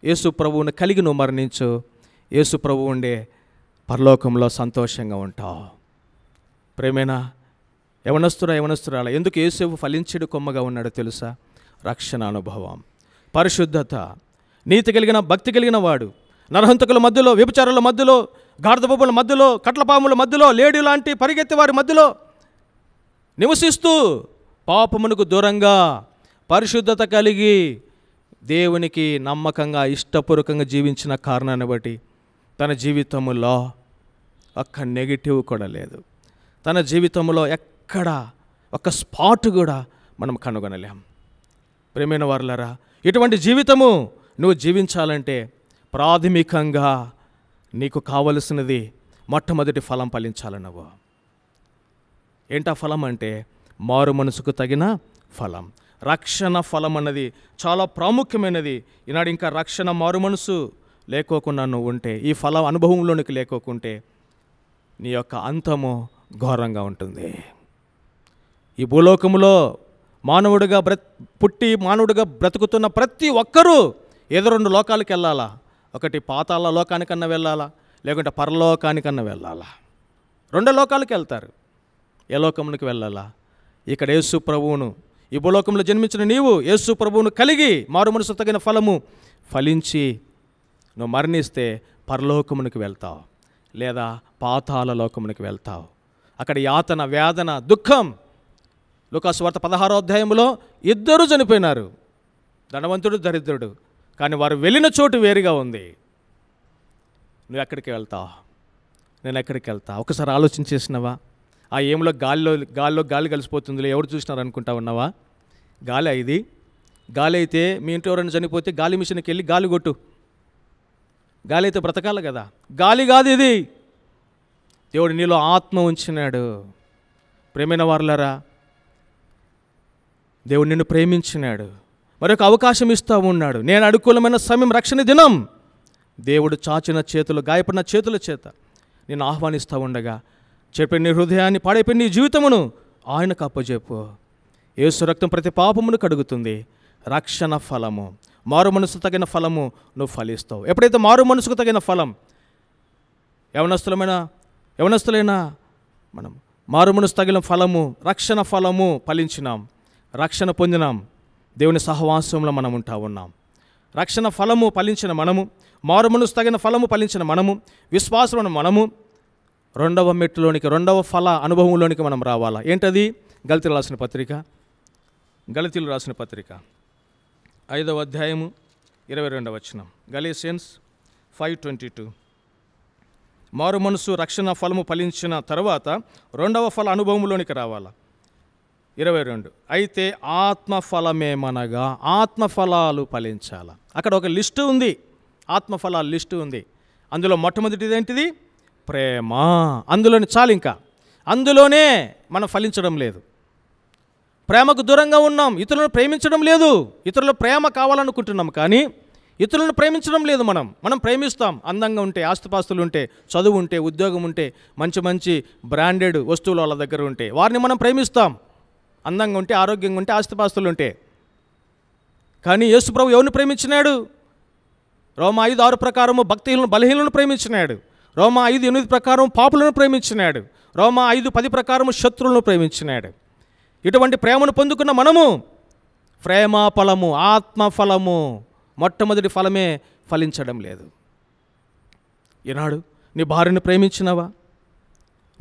యేసు ప్రభువును కలిగి నువ్వు మరణించు. యేసు ప్రభువు ఉండే పరలోకంలో సంతోషంగా ఉంటావు. ప్రేమేనా యవనస్తురాలా, ఎందుకు యేసు ఫలించెడు కొమ్మగా ఉన్నాడో తెలుసా? రక్షణ అనుభవం, పరిశుద్ధత, నీతి కలిగిన, భక్తి కలిగిన వాడు. నరహంతకుల మధ్యలో, వ్యభిచారుల మధ్యలో, గార్ధబొబ్బల మధ్యలో, కట్లపాముల మధ్యలో, లేడి లాంటి పరిగెత్తే వారి మధ్యలో నివసిస్తూ పాపమునకు దూరంగా పరిశుద్ధత కలిగి దేవునికి నమ్మకంగా, ఇష్టపూర్వకంగా జీవించిన కారణాన్ని బట్టి తన జీవితంలో ఒక్క నెగిటివ్ కూడా లేదు. తన జీవితంలో ఎక్కడ ఒక స్పాట్ కూడా మనం కనుగొనలేం. ప్రేమైన వారలారా, ఇటువంటి జీవితము నువ్వు జీవించాలంటే ప్రాథమికంగా నీకు కావలసినది మొట్టమొదటి ఫలం ఫలించాలన్నవు. ఏంటా ఫలం అంటే మారు మనసుకు తగిన ఫలం. రక్షణ ఫలం అన్నది చాలా ప్రాముఖ్యమైనది. ఈనాడు ఇంకా రక్షణ, మారు మనసు లేకోకుండా నువ్వు ఉంటే, ఈ ఫలం అనుభవంలోనికి లేకోకుంటే నీ యొక్క అంతము ఘోరంగా ఉంటుంది. ఈ భూలోకములో మానవుడిగా పుట్టి మానవుడిగా బ్రతుకుతున్న ప్రతి ఒక్కరూ ఏదో రెండు లోకాలకు వెళ్ళాలా. ఒకటి పాతాళ లోకానికన్నా వెళ్ళాలా, లేకుంటే పరలోకానికన్నా వెళ్ళాలా. రెండో లోకాలకు వెళ్తారు. ఏ లోకమునికి వెళ్ళాలా? ఇక్కడ యేసు ప్రభువును, ఈ భూలోకంలో జన్మించిన నీవు యేసు ప్రభువును కలిగి మారు మనసు తగిన ఫలము ఫలించి నువ్వు మరణిస్తే పరలోకమునికి వెళ్తావు, లేదా పాతాళ లోకమునికి వెళ్తావు. అక్కడ యాతన, వేదన, దుఃఖం. లూకాసు వార్త 16వ అధ్యాయంలో ఇద్దరు చనిపోయినారు, ధనవంతుడు, దరిద్రుడు. కానీ వారు వెళ్ళిన చోటు వేరుగా ఉంది. నువ్వు ఎక్కడికి వెళ్తావు? నేను ఎక్కడికి వెళ్తా? ఒకసారి ఆలోచన చేసినావా? ఆ ఏమిలో గాల్లో గాలి కలిసిపోతుందిలే, ఎవరు చూసినారు అనుకుంటా ఉన్నావా? గాలి ఇది. గాలి అయితే మీ ఇంట్లో ఎవరైనా చనిపోతే గాలి మిషన్కి వెళ్ళి గాలి కొట్టు. గాలి అయితే బ్రతకాలి కదా. గాలి కాదు ఇది. దేవుడు నీలో ఆత్మ ఉంచినాడు. ప్రేమైన వారలారా, దేవుడు నిన్ను ప్రేమించినాడు, మరొక అవకాశం ఇస్తూ ఉన్నాడు. నేను అనుకూలమైన సమయం, రక్షణ దినం. దేవుడు చాచిన చేతులు, గాయపడిన చేతుల చేత నేను ఆహ్వానిస్తూ ఉండగా, చెప్పిన నీ హృదయాన్ని, పాడైపోయిన నీ జీవితమును ఆయనకు అప్పజెప్పు. యేసు రక్తం ప్రతి పాపమును కడుగుతుంది. రక్షణ ఫలము, మారు మనసు తగిన ఫలము నువ్వు ఫలిస్తావు. ఎప్పుడైతే మారు మనసుకు తగిన ఫలం, యవనస్తులైనా మనం మారు మనసు తగిన ఫలము, రక్షణ ఫలము ఫలించినాం, రక్షణ పొందినాం, దేవుని సహవాసంలో మనం ఉంటా ఉన్నాం. రక్షణ ఫలము ఫలించిన మనము, మారు మనసు తగిన ఫలము ఫలించిన మనము, విశ్వాసమును మనము రెండవ మెట్టులోనికి, రెండవ ఫల అనుభవంలోనికి మనం రావాలా. ఏంటది? గలతీయులు రాసిన పత్రిక 5వ అధ్యాయము 22వ వచనం. గలేషియన్స్ 5:22. మారు మనసు, రక్షణ ఫలము ఫలించిన తర్వాత రెండవ ఫల అనుభవంలోనికి రావాలా. 22. అయితే ఆత్మఫలమేమనగా, ఆత్మఫలాలు ఫలించాలా. అక్కడ ఒక లిస్టు ఉంది, ఆత్మఫలాల లిస్టు ఉంది. అందులో మొట్టమొదటిది ఏంటిది? ప్రేమ. అందులోనే చాలు, ఇంకా అందులోనే మనం ఫలించడం లేదు. ప్రేమకు దూరంగా ఉన్నాం, ఇతరులను ప్రేమించడం లేదు. ఇతరుల ప్రేమ కావాలనుకుంటున్నాం కానీ ఇతరులను ప్రేమించడం లేదు. మనం ప్రేమిస్తాం అందంగా ఉంటే, ఆస్తిపాస్తులు ఉంటే, చదువు ఉంటే, ఉద్యోగం ఉంటే, మంచి బ్రాండెడ్ వస్తువులు వాళ్ళ దగ్గర ఉంటే వారిని మనం ప్రేమిస్తాం. అందంగా ఉంటే, ఆరోగ్యంగా ఉంటే, ఆస్తిపాస్తులు ఉంటే. కానీ యేసుప్రభు ఎవరిని ప్రేమించినాడు? రోమా 5:6 ప్రకారము భక్తిహీనులను బలహీనులను ప్రేమించినాడు. రోమా 5:8 ప్రకారం పాపులను ప్రేమించినాడు. రోమా 5:10 ప్రకారం శత్రువులను ప్రేమించినాడు. ఇటువంటి ప్రేమను పొందుకున్న మనము ప్రేమ ఫలము, ఆత్మ ఫలము, మొట్టమొదటి ఫలమే ఫలించడం లేదు. ఈనాడు నీ భార్యను ప్రేమించినావా?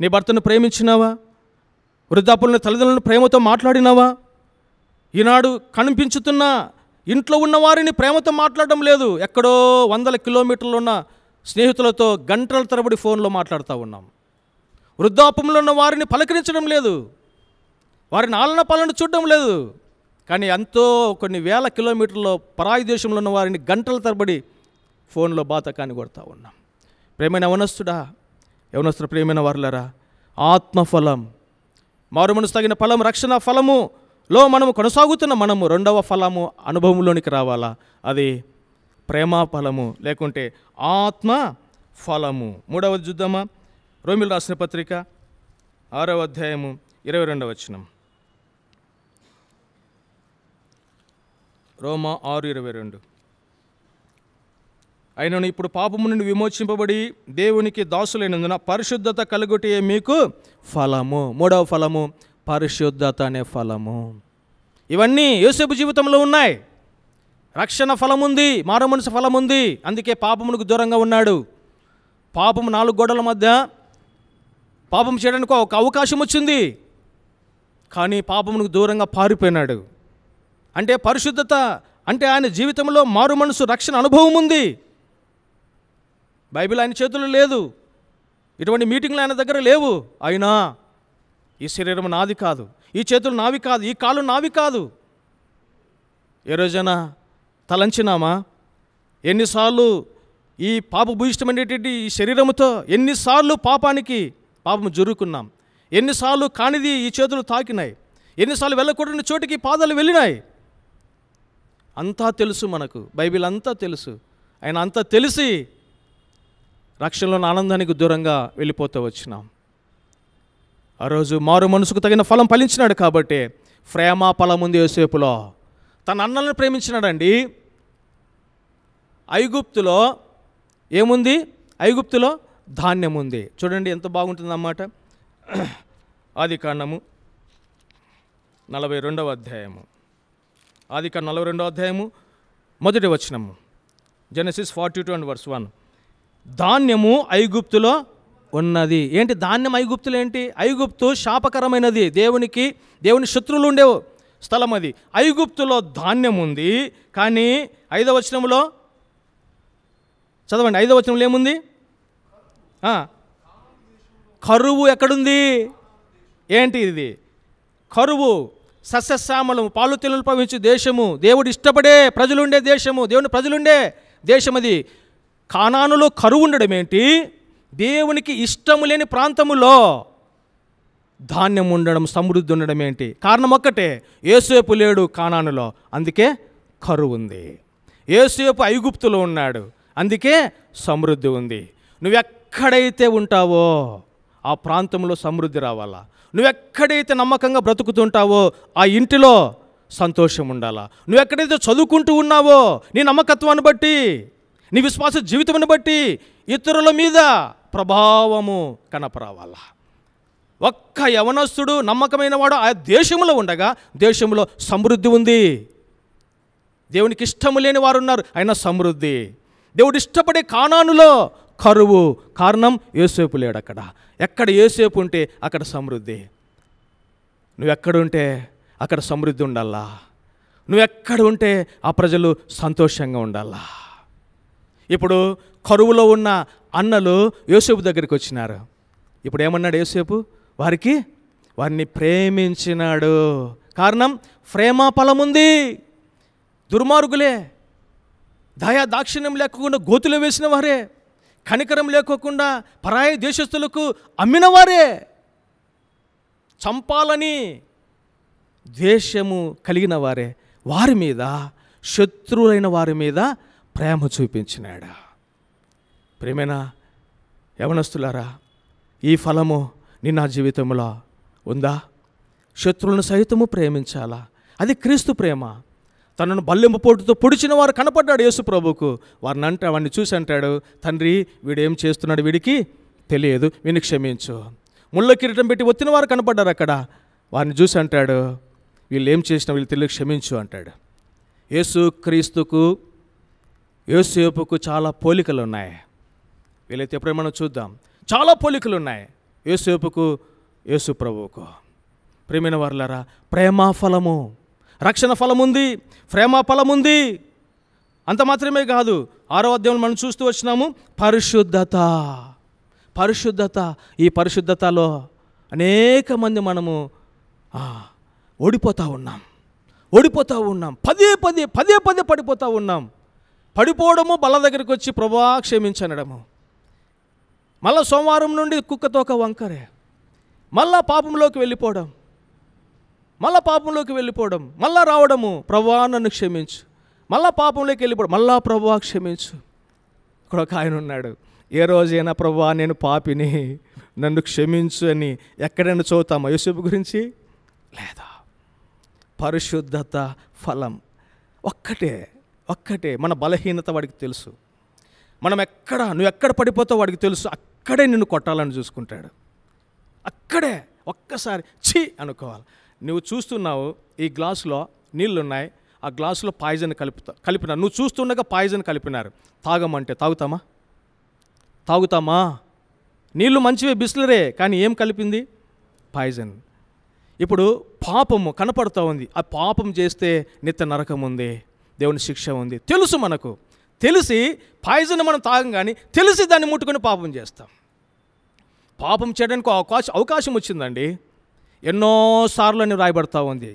నీ భర్తను ప్రేమించినావా? వృద్ధాపులను తల్లిదండ్రులను ప్రేమతో మాట్లాడినావా? ఈనాడు కనిపించుతున్న ఇంట్లో ఉన్న వారిని ప్రేమతో మాట్లాడడం లేదు. ఎక్కడో 100 కిలోమీటర్లు ఉన్న స్నేహితులతో గంటల తరబడి ఫోన్లో మాట్లాడుతూ ఉన్నాం. వృద్ధాపంలో ఉన్న వారిని పలకరించడం లేదు, వారిని ఆలన పాలన చూడడం లేదు. కానీ ఎంతో కొన్ని వేల కిలోమీటర్లో పరాయి దేశంలో ఉన్న వారిని గంటల తరబడి ఫోన్లో బాతకాన్ని కొడతా ఉన్నాం. ప్రేమైన యవనస్తుడు ప్రేమైన వారులారా, ఆత్మఫలం, మారు మనసు తగిన ఫలం, రక్షణ ఫలములో మనము కొనసాగుతున్న మనము రెండవ ఫలము అనుభవంలోనికి రావాలా. అది ప్రేమ ఫలము, లేకుంటే ఆత్మ ఫలము. మూడవది చూద్దామా? రోమిలు రాసిన పత్రిక 6వ అధ్యాయము 22వ వచనం. రోమా 6:22. అయినను ఇప్పుడు పాపము నుండి విమోచింపబడి దేవునికి దాసులైనందున పరిశుద్ధత కలుగుటే మీకు ఫలము. మూడవ ఫలము పరిశుద్ధత అనే ఫలము. ఇవన్నీ యోసేపు జీవితంలో ఉన్నాయి. రక్షణ ఫలం ఉంది, మారు మనసు ఫలం ఉంది. అందుకే పాపమునకు దూరంగా ఉన్నాడు. పాపము 4 గోడల మధ్య పాపం చేయడానికి ఒక అవకాశం వచ్చింది, కానీ పాపమునకు దూరంగా పారిపోయినాడు. అంటే పరిశుద్ధత అంటే ఆయన జీవితంలో మారు మనసు రక్షణ అనుభవం ఉంది. బైబిల్ ఆయన చేతుల్లో లేదు, ఇటువంటి మీటింగ్లు ఆయన దగ్గర లేవు. అయినా ఈ శరీరం నాది కాదు, ఈ చేతులు నావి కాదు, ఈ కాళ్ళు నావి కాదు. ఏ రోజైనా తలంచినామా? ఎన్నిసార్లు ఈ పాపభూయిష్టమైనటువంటి ఈ శరీరముతో ఎన్నిసార్లు పాపము జరుకున్నాం, ఎన్నిసార్లు కానిది ఈ చేతులు తాకినాయి, ఎన్నిసార్లు వెళ్ళకూడని చోటికి పాదాలు వెళ్ళినాయి. అంతా తెలుసు మనకు, బైబిల్ అంతా తెలుసు. ఆయన అంతా తెలిసి రక్షణలోని ఆనందానికి దూరంగా వెళ్ళిపోతూ వచ్చినాం. ఆ రోజు మారు మనసుకు తగిన ఫలం ఫలించినాడు కాబట్టి ప్రేమ ఫలం ఉంది యోసేపులో. తన అన్నలను ప్రేమించినాడండి. ఐగుప్తులో ఏముంది? ఐగుప్తులో ధాన్యం ఉంది. చూడండి ఎంత బాగుంటుందన్నమాట. ఆదికాండము 42వ అధ్యాయము. ఆదికాండం 42వ అధ్యాయము 1వ వచనము. జెనసిస్ 42:1. ధాన్యము ఐగుప్తులో ఉన్నది. ఏంటి ధాన్యం ఐగుప్తులు? ఏంటి? ఐగుప్తు శాపకరమైనది, దేవుని శత్రువులు ఉండే స్థలం అది. ఐగుప్తులో ధాన్యం ఉంది, కానీ 5వ వచనంలో చదవండి. 5వ వచనంలో ఏముంది? కరువు ఎక్కడుంది? ఏంటి ఇది? కరువు, సస్యశ్యామలము, పాలు తేనెలు ప్రవహించే దేశము, దేవుడు ఇష్టపడే ప్రజలుండే దేశము, దేవుని ప్రజలుండే దేశం అది. కానానులో కరువు ఉండడం ఏంటి? దేవునికి ఇష్టము లేని ప్రాంతములో ధాన్యం ఉండడం, సమృద్ధి ఉండడం ఏంటి? కారణం ఒక్కటే, యోసేపు లేడు కానానులో, అందుకే కరువు ఉంది. యోసేపు ఐగుప్తులో ఉన్నాడు, అందుకే సమృద్ధి ఉంది. నువ్వెక్కడైతే ఉంటావో ఆ ప్రాంతంలో సమృద్ధి రావాలా. నువ్వెక్కడైతే నమ్మకంగా బ్రతుకుతుంటావో ఆ ఇంటిలో సంతోషం ఉండాలా. నువ్వెక్కడైతే చదువుకుంటూ ఉన్నావో నీ నమ్మకత్వాన్ని బట్టి, నీ విశ్వాస జీవితాన్ని బట్టి ఇతరుల మీద ప్రభావము కనపరావాలా. ఒక్క యవనస్తుడు నమ్మకమైన వాడు ఆ దేశంలో ఉండగా దేశంలో సమృద్ధి ఉంది. దేవునికి ఇష్టము లేని వారు ఉన్నారు, అయినా సమృద్ధి. దేవుడు ఇష్టపడే కానానులో కరువు, కారణం యోసేపు లేడు అక్కడ. ఎక్కడ యోసేపు ఉంటే అక్కడ సమృద్ధి. నువ్వెక్కడుంటే అక్కడ సమృద్ధి ఉండాలా. నువ్వెక్కడ ఉంటే ఆ ప్రజలు సంతోషంగా ఉండాలా. ఇప్పుడు కరువులో ఉన్న అన్నలు యోసేపు దగ్గరికి వచ్చినారు. ఇప్పుడు ఏమన్నాడు యోసేపు? వారిని ప్రేమించినాడు. కారణం ప్రేమ ఫలం ఉంది. దుర్మార్గులే, దాక్షిణ్యం లేకుండా గోతులు వేసిన వారే, కనికరం లేకోకుండా పరాయి దేశస్తులకు అమ్మిన వారే, చంపాలని ద్వేషము కలిగిన వారే, వారి మీద, శత్రువులైన వారి మీద ప్రేమ చూపించినాడు. ప్రేమేనా యవనస్తులారా, ఈ ఫలము నా జీవితంలో ఉందా? శత్రువులను సైతము ప్రేమించాలా. అది క్రీస్తు ప్రేమ. తనను బల్లెంపు పోటుతో పొడిచిన వారు కనపడ్డాడు యేసు ప్రభువుకు. వారిని చూసి అంటాడు, తండ్రి వీడేం చేస్తున్నాడు, వీడికి తెలియదు, వీని క్షమించు. ముళ్ళ కిరీటం పెట్టి ఒత్తిన వారు కనపడ్డారు అక్కడ. వారిని చూసి అంటాడు, వీళ్ళు ఏం చేసినా వీళ్ళు తెలియ క్షమించు అంటాడు. యేసు క్రీస్తుకు యోసేపుకు చాలా పోలికలు ఉన్నాయి. వీళ్ళైతే ఎప్పుడైనా మనం చూద్దాం. చాలా పోలికలు ఉన్నాయి యోసేపుకు యేసు ప్రభువుకు. ప్రేమైన వారలారా, ప్రేమ ఫలము, రక్షణ ఫలం ఉంది, ప్రేమ ఫలం ఉంది. అంత మాత్రమే కాదు, 6వ అధ్యాయంలో మనం చూస్తూ వచ్చినాము పరిశుద్ధత. పరిశుద్ధత, ఈ పరిశుద్ధతలో అనేక మంది మనము ఓడిపోతూ ఉన్నాం. పదే పదే పడిపోతూ ఉన్నాం. పడిపోవడము, బల్ల దగ్గరికి వచ్చి ప్రభువా క్షమించనడము, మళ్ళా సోమవారం నుండి కుక్కతోక వంకరే, మళ్ళా పాపంలోకి వెళ్ళిపోవడం, మళ్ళా రావడము, ప్రభువా నన్ను క్షమించు, మళ్ళా పాపంలోకి వెళ్ళిపోవడం, మళ్ళా ప్రభువా క్షమించు. ఇక్కడ ఒక ఆయన ఉన్నాడు, ఏ రోజైనా ప్రభువా నేను పాపిని నన్ను క్షమించు అని ఎక్కడైనా చదువుతామా యోసేపు గురించి? లేదా. పరిశుద్ధత ఫలం ఒక్కటే మన బలహీనత వాడికి తెలుసు. నువ్వు ఎక్కడ పడిపోతావు వాడికి తెలుసు. అక్కడే నిన్ను కొట్టాలని చూసుకుంటాడు. అక్కడే ఒక్కసారి ఛీ అనుకోవాలి. నువ్వు చూస్తున్నావు, ఈ గ్లాసులో నీళ్ళున్నాయి, ఆ గ్లాసులో పాయిజన్ కలిపినారు. నువ్వు చూస్తుండగా పాయిజన్ కలిపినారు. తాగమంటే తాగుతామా? నీళ్ళు మంచివే, బిస్లరే, కానీ ఏం కలిపింది? పాయిజన్. ఇప్పుడు పాపము కనపడుతూ ఉంది. ఆ పాపం చేస్తే నిత్య నరకం ఉంది, దేవుని శిక్ష ఉంది. తెలుసు, మనకు తెలిసి పాయిజన్ మనం తాగం, కానీ తెలిసి దాన్ని ముట్టుకొని పాపం చేస్తాం. పాపం చేయడానికి అవకాశం వచ్చిందండి. ఎన్నోసార్లు అని రాయబడతా ఉంది.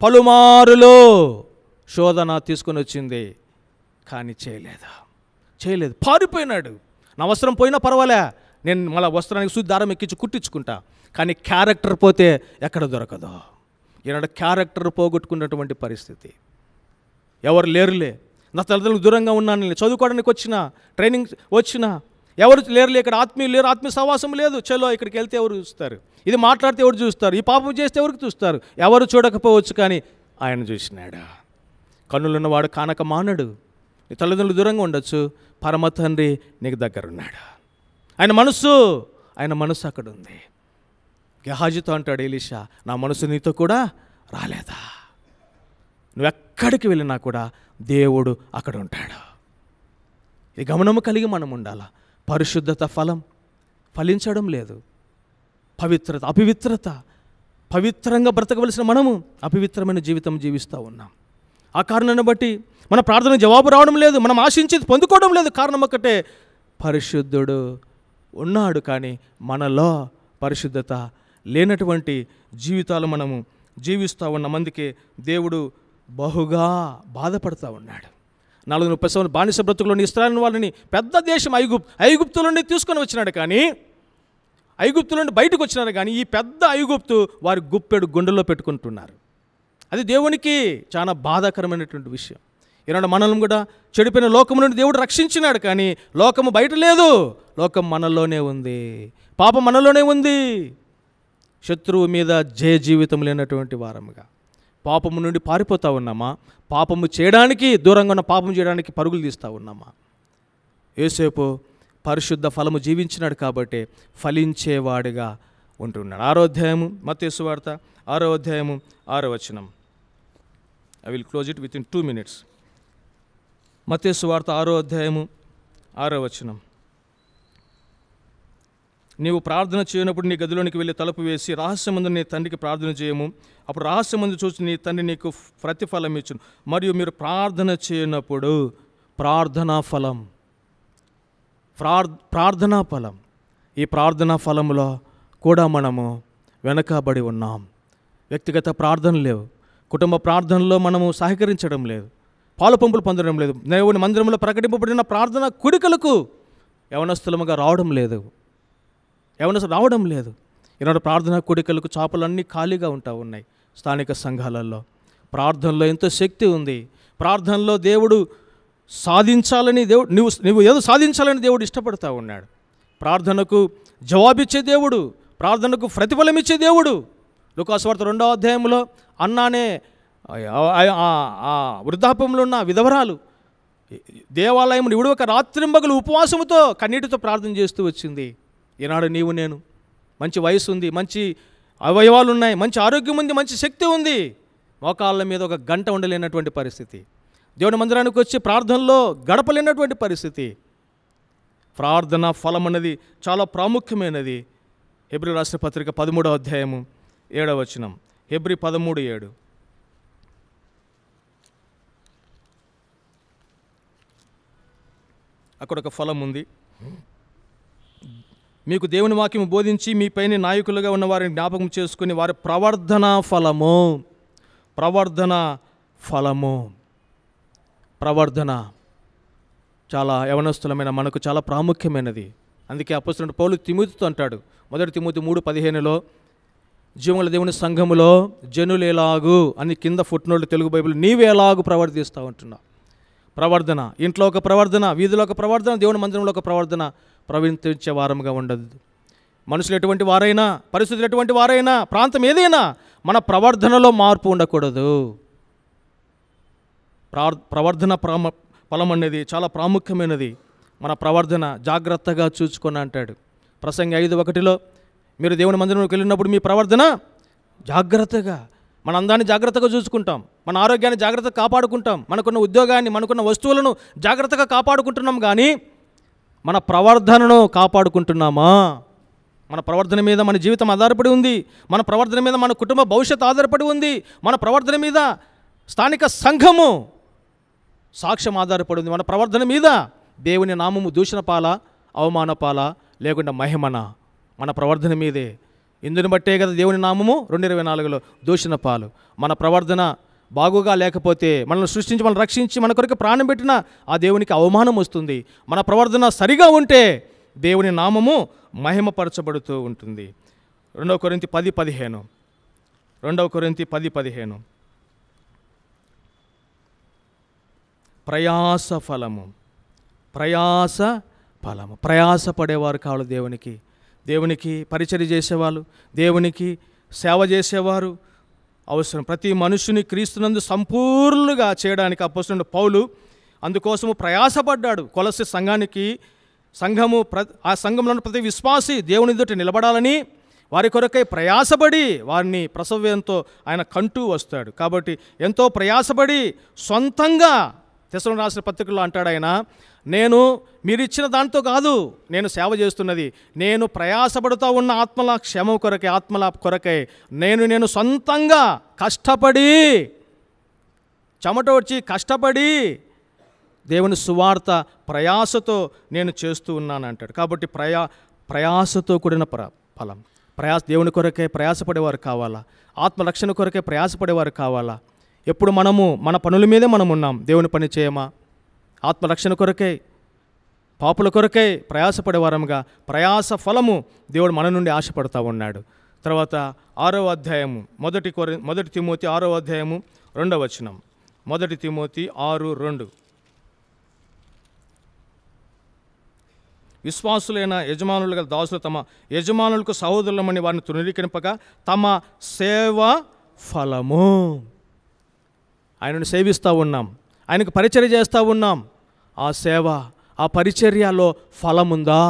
పలుమారులో శోధన తీసుకొని వచ్చింది, కానీ చేయలేదు. పారిపోయినాడు. నా వస్త్రం పోయినా పర్వాలే, నేను మళ్ళీ వస్త్రానికి శుద్ధి దారం ఎక్కించి కుట్టించుకుంటా, కానీ క్యారెక్టర్ పోతే ఎక్కడ దొరకదు. ఈనాడు క్యారెక్టర్ పోగొట్టుకున్నటువంటి పరిస్థితి. ఎవరు లేరులే, నా తల్లిదండ్రులకు దూరంగా ఉన్నాను, చదువుకోవడానికి వచ్చిన, ట్రైనింగ్ వచ్చిన, ఎవరు లేరులే, ఇక్కడ ఆత్మీయులు లేరు, ఆత్మీయ సహవాసం లేదు. చలో ఇక్కడికి వెళ్తే ఎవరు చూస్తారు, ఇది మాట్లాడితే ఎవరు చూస్తారు, ఈ పాపం చేస్తే ఎవరికి చూస్తారు? ఎవరు చూడకపోవచ్చు, కానీ ఆయన చూసినాడు. కన్నులున్నవాడు కానక మానడు. నీ తల్లిదండ్రులు దూరంగా ఉండొచ్చు, పరమ తండ్రి నీకు దగ్గర ఉన్నాడు. ఆయన మనస్సు అక్కడ ఉంది. గెహాజీతో అంటాడు ఎలీషా, నా మనసు నీతో కూడా రాలేదా? నువ్వెక్కడికి వెళ్ళినా కూడా దేవుడు అక్కడ ఉంటాడు. ఈ గమనము కలిగి మనం ఉండాలా. పరిశుద్ధత ఫలం ఫలించడం లేదు. అపవిత్రత, పవిత్రంగా బ్రతకవలసిన మనము అపవిత్రమైన జీవితం జీవిస్తూ ఉన్నాం. ఆ కారణాన్ని బట్టి మన ప్రార్థన జవాబు రావడం లేదు, మనం ఆశించేది పొందుకోవడం లేదు. కారణం ఒకటే, పరిశుద్ధుడు ఉన్నాడు, కానీ మనలో పరిశుద్ధత లేనటువంటి జీవితాలు మనము జీవిస్తూ ఉన్న మందికి దేవుడు బహుగా బాధపడుతూ ఉన్నాడు. 430 సంవత్సరాల బానిస బ్రతుకులోని ఇశ్రాయేలు వాళ్ళని పెద్ద దేశం ఐగుప్తు నుండి తీసుకొని వచ్చినాడు, కానీ ఐగుప్తు నుండి బయటకు వచ్చినారు, కానీ ఈ పెద్ద ఐగుప్తు వారి గుప్పెడు గుండెల్లో పెట్టుకుంటున్నారు. అది దేవునికి చాలా బాధాకరమైనటువంటి విషయం. ఈనాడు మనల్ని కూడా చెడిపోయిన లోకము నుండి దేవుడు రక్షించినాడు, కానీ లోకము బయట లేదు, లోకం మనలోనే ఉంది, పాపం మనలోనే ఉంది. శత్రువు మీద జయ జీవితం లేనటువంటి వారముగా పాపము నుండి పారిపోతూ ఉన్నామా? పాపము చేయడానికి దూరంగా ఉన్న పాపం చేయడానికి పరుగులు తీస్తూ ఉన్నామా? యోసేపు పరిశుద్ధ ఫలము జీవించినాడు కాబట్టి ఫలించేవాడిగా ఉంటున్నాడు. 6వ అధ్యాయము మత్తయి సువార్త 6వ అధ్యాయము 6వ వచనం. I will close it with in 2 minutes. మత్తయి సువార్త 6వ అధ్యాయము 6వ వచనం. నీవు ప్రార్థన చేయనప్పుడు నీ గదిలోనికి వెళ్ళి తలుపు వేసి రహస్యమందు నీ తండ్రికి ప్రార్థన చేయము, అప్పుడు రహస్యమందు చూసి నీ తండ్రి నీకు ప్రతిఫలం ఇచ్చును. మరియు మీరు ప్రార్థన చేయనప్పుడు ప్రార్థనా ఫలం, ఈ ప్రార్థనా ఫలంలో కూడా మనము వెనకబడి ఉన్నాం. వ్యక్తిగత ప్రార్థనలు లేవు, కుటుంబ ప్రార్థనలో మనము సహకరించడం లేదు, పాలు పంపులు పొందడం లేదు, దేవుని మందిరంలో ప్రకటింపబడిన ప్రార్థన కుడికలకు యవనస్తులముగా రావడం లేదు. ఈనాడు ప్రార్థనా కూడికలకు చాపలన్నీ ఖాళీగా ఉన్నాయి స్థానిక సంఘాలలో. ప్రార్థనలో ఎంతో శక్తి ఉంది. ప్రార్థనలో దేవుడు సాధించాలని నువ్వు ఏదో సాధించాలని దేవుడు ఇష్టపడతా ఉన్నాడు. ప్రార్థనకు జవాబిచ్చే దేవుడు, ప్రార్థనకు ప్రతిఫలం ఇచ్చే దేవుడు. లూకా సువార్త 2వ అధ్యాయంలో అన్నానే ఆ వృద్ధాపంలో ఉన్న విధవరాలు దేవాలయం విడువక రాత్రింబగలు ఉపవాసముతో కన్నీటితో ప్రార్థన చేస్తూ వచ్చింది. ఈనాడు నీవు నేను మంచి వయసు ఉంది, మంచి అవయవాలు ఉన్నాయి, మంచి ఆరోగ్యం ఉంది, మంచి శక్తి ఉంది, మోకాళ్ళ మీద ఒక గంట ఉండలేనటువంటి పరిస్థితి, దేవుని మందిరానికి వచ్చి ప్రార్థనలో గడపలేనటువంటి పరిస్థితి. ప్రార్థన ఫలం అన్నది చాలా ప్రాముఖ్యమైనది. హెబ్రీ రాసిన పత్రిక 13వ అధ్యాయము 7వ వచనం. హెబ్రీ 13:7. అక్కడ ఒక ఫలం ఉంది. మీకు దేవుని వాక్యము బోధించి మీ పైన నాయకులుగా ఉన్న వారిని జ్ఞాపకం చేసుకుని వారి ప్రవర్ధన ఫలము. ప్రవర్ధన చాలా యవనస్తులమైన మనకు చాలా ప్రాముఖ్యమైనది. అందుకే అపోస్తలుడు పౌలు తిమోతితో అంటాడు, 1 తిమోతి 3:15లో, జీవముల దేవుని సంఘములో జనులు ఎలాగు అని కింద ఫుట్నోట్ తెలుగు బైబిల్, నీవేలాగు ప్రవర్తిస్తావు అంటున్నా. ప్రవర్ధన, ఇంట్లో ఒక ప్రవర్ధన, వీధిలో ఒక ప్రవర్ధన, దేవుని మందిరంలో ఒక ప్రవర్ధన ప్రవర్తించే వారముగా ఉండదు. మనుషులు ఎటువంటి వారైనా, పరిస్థితులు ఎటువంటి వారైనా, ప్రాంతం ఏదైనా, మన ప్రవర్ధనలో మార్పు ఉండకూడదు. ప్రవర్ధన ఫలం అనేది చాలా ప్రాముఖ్యమైనది. మన ప్రవర్ధన జాగ్రత్తగా చూసుకొని అంటాడు ప్రసంగి 5:1లో, మీరు దేవుని మందిరంలోకి వెళ్ళినప్పుడు మీ ప్రవర్ధన జాగ్రత్తగా, మన అందాన్ని జాగ్రత్తగా చూసుకుంటాం, మన ఆరోగ్యాన్ని జాగ్రత్తగా కాపాడుకుంటాం, మనకున్న ఉద్యోగాన్ని, మనకున్న వస్తువులను జాగ్రత్తగా కాపాడుకుంటున్నాం. కానీ మన ప్రవర్ధనను కాపాడుకుంటున్నామా? మన ప్రవర్ధన మీద మన జీవితం ఆధారపడి ఉంది. మన ప్రవర్ధన మీద మన కుటుంబ భవిష్యత్తు ఆధారపడి ఉంది. మన ప్రవర్ధన మీద స్థానిక సంఘము సాక్ష్యం ఆధారపడి ఉంది. మన ప్రవర్ధన మీద దేవుని నామము దూషణ పాల, అవమాన పాల, లేకుండా మహిమన, మన ప్రవర్ధన మీదే. ఇందుని బట్టే కదా దేవుని నామము 2:24లో దూషణ పాలు. మన ప్రవర్ధన బాగుగా లేకపోతే, మనల్ని సృష్టించి మనల్ని రక్షించి మన కొరకు ప్రాణం పెట్టిన ఆ దేవునికి అవమానం వస్తుంది. మన ప్రవర్ధన సరిగా ఉంటే దేవుని నామము మహిమపరచబడుతూ ఉంటుంది. 2 కొరింథీ 10:15 ప్రయాస ఫలము. ప్రయాసపడేవారు కావాలి దేవునికి పరిచర్య చేసేవాళ్ళు, దేవునికి సేవ చేసేవారు అవసరం. ప్రతి మనుషుని క్రీస్తునందు సంపూర్ణంగా చేయడానికి అపోస్తలుడు పౌలు అందుకోసము ప్రయాసపడ్డాడు. కొలస్సీ సంఘము ఆ సంఘంలో ప్రతి విశ్వాసి దేవుని ఎదుట నిలబడాలని వారి కొరకై ప్రయాసపడి వారిని ప్రసవ్యంతో ఆయన కంటూ వస్తాడు. కాబట్టి ఎంతో ప్రయాసపడి సొంతంగా తెస్సలోనికీయులకు రాసిన పత్రికలో అంటాడు ఆయన, నేను మీరిచ్చిన దాంతో కాదు నేను సేవ చేస్తున్నది, నేను ప్రయాసపడుతూ ఉన్న ఆత్మల క్షేమం కొరకై, ఆత్మల కొరకై నేను సొంతంగా కష్టపడి, చెమటోడ్చి కష్టపడి దేవుని సువార్త ప్రయాసతో నేను చేస్తూ ఉన్నాను అంటాడు. కాబట్టి ప్రయాసతో కూడిన ఫలం. దేవుని కొరకే ప్రయాసపడేవారు కావాలా, ఆత్మరక్షణ కొరకే ప్రయాసపడేవారు కావాలా. ఎప్పుడు మనము మన పనుల మీదే మనం ఉన్నాం, దేవుని పని చేయమా? ఆత్మరక్షణ కొరకై, పాపుల కొరకై ప్రయాసపడేవారముగా ప్రయాస ఫలము దేవుడు మన నుండి ఆశపడతా ఉన్నాడు. తర్వాత 6వ అధ్యాయము 1 తిమోతి 6వ అధ్యాయము 2వ వచనం. 1 తిమోతి 6:2. విశ్వాసులైన యజమానులు గల దాసులు తమ యజమానులకు సహోదరులమని వారిని తృణీకరింపగా తమ సేవ ఫలము. ఆయనను సేవిస్తూ ఉన్నాం, ఆయనకు పరిచర్య చేస్తూ ఉన్నాం. ఆ సేవ, ఆ పరిచర్యలో ఫలముందా?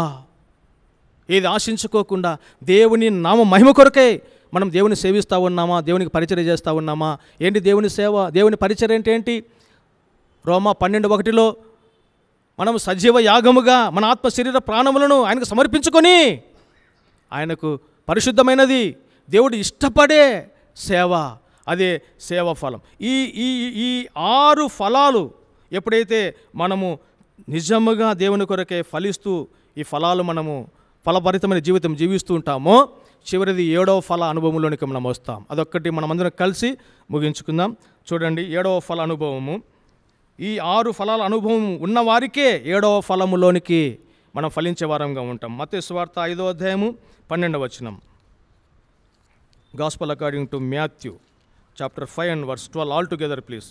ఏది ఆశించుకోకుండా దేవుని నామ మహిమ కొరకే మనం దేవుని సేవిస్తూ ఉన్నామా? దేవునికి పరిచర్య చేస్తూ ఉన్నామా? ఏంటి దేవుని సేవ, దేవుని పరిచర్య అంటే ఏంటి? రోమా 12:1లో మనం సజీవ యాగముగా మన ఆత్మ శరీర ప్రాణములను ఆయనకు సమర్పించుకొని, ఆయనకు పరిశుద్ధమైనది దేవుడు ఇష్టపడే సేవ, అదే సేవ ఫలం. ఈ 6 ఫలాలు ఎప్పుడైతే మనము నిజముగా దేవుని కొరకే ఫలిస్తూ ఈ ఫలాలు మనము ఫలభరితమైన జీవితం జీవిస్తూ ఉంటామో, చివరిది 7వ ఫల అనుభవంలోనికి మనం వస్తాం. అదొక్కటి మనం అందరం కలిసి ముగించుకుందాం. చూడండి, 7వ ఫల అనుభవము. ఈ 6 ఫలాల అనుభవం ఉన్న వారికే 7వ ఫలములోనికి మనం ఫలించే వారంగా ఉంటాం. మత్తయి సువార్త 5వ అధ్యాయము 12వ వచనం. Gospel according to Matthew chapter 5 and verse 12 all together please.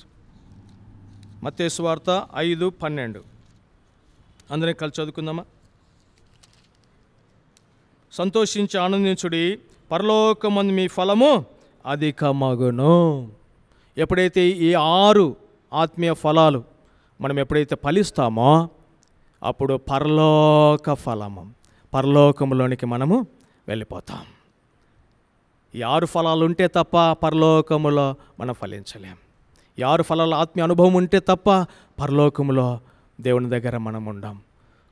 మత్తయి సువార్త 5:12 అందరం కలిసి చదువుకుందామా? సంతోషించి ఆనందించుడి, పరలోకమందు మీ ఫలము అధికమగును. ఎప్పుడైతే ఈ 6 ఆత్మీయ ఫలాలు మనం ఎప్పుడైతే ఫలిస్తామో అప్పుడు పరలోక ఫలము, పరలోకంలోనికి మనము వెళ్ళిపోతాం. ఈ 6 ఫలాలు ఉంటే తప్ప పరలోకములో మనం ఫలించలేం. ఈ 6 ఫలాల ఆత్మీయ అనుభవం ఉంటే తప్ప పరలోకములో దేవుని దగ్గర మనం ఉండం.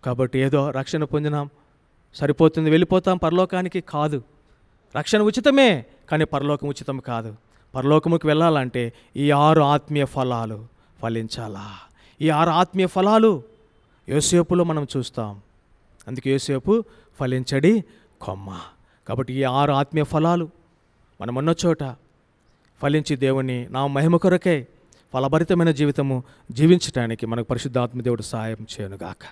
కాబట్టి ఏదో రక్షణ పొందినాం సరిపోతుంది వెళ్ళిపోతాం పరలోకానికి కాదు. రక్షణ ఉచితమే, కానీ పరలోకం ఉచితం కాదు. పరలోకముకి వెళ్ళాలంటే ఈ 6 ఆత్మీయ ఫలాలు ఫలించాలా. ఈ 6 ఆత్మీయ ఫలాలు యోసేపులో మనం చూస్తాం. అందుకే యోసేపు ఫలించడి కొమ్మ. కాబట్టి ఈ 6 ఆత్మీయ ఫలాలు మనం ఉన్న చోట ఫలించి దేవుని నా మహిమ కొరకే ఫలభరితమైన జీవితము జీవించడానికి మనకు పరిశుద్ధాత్మ దేవుడు సహాయం చేయనుగాక.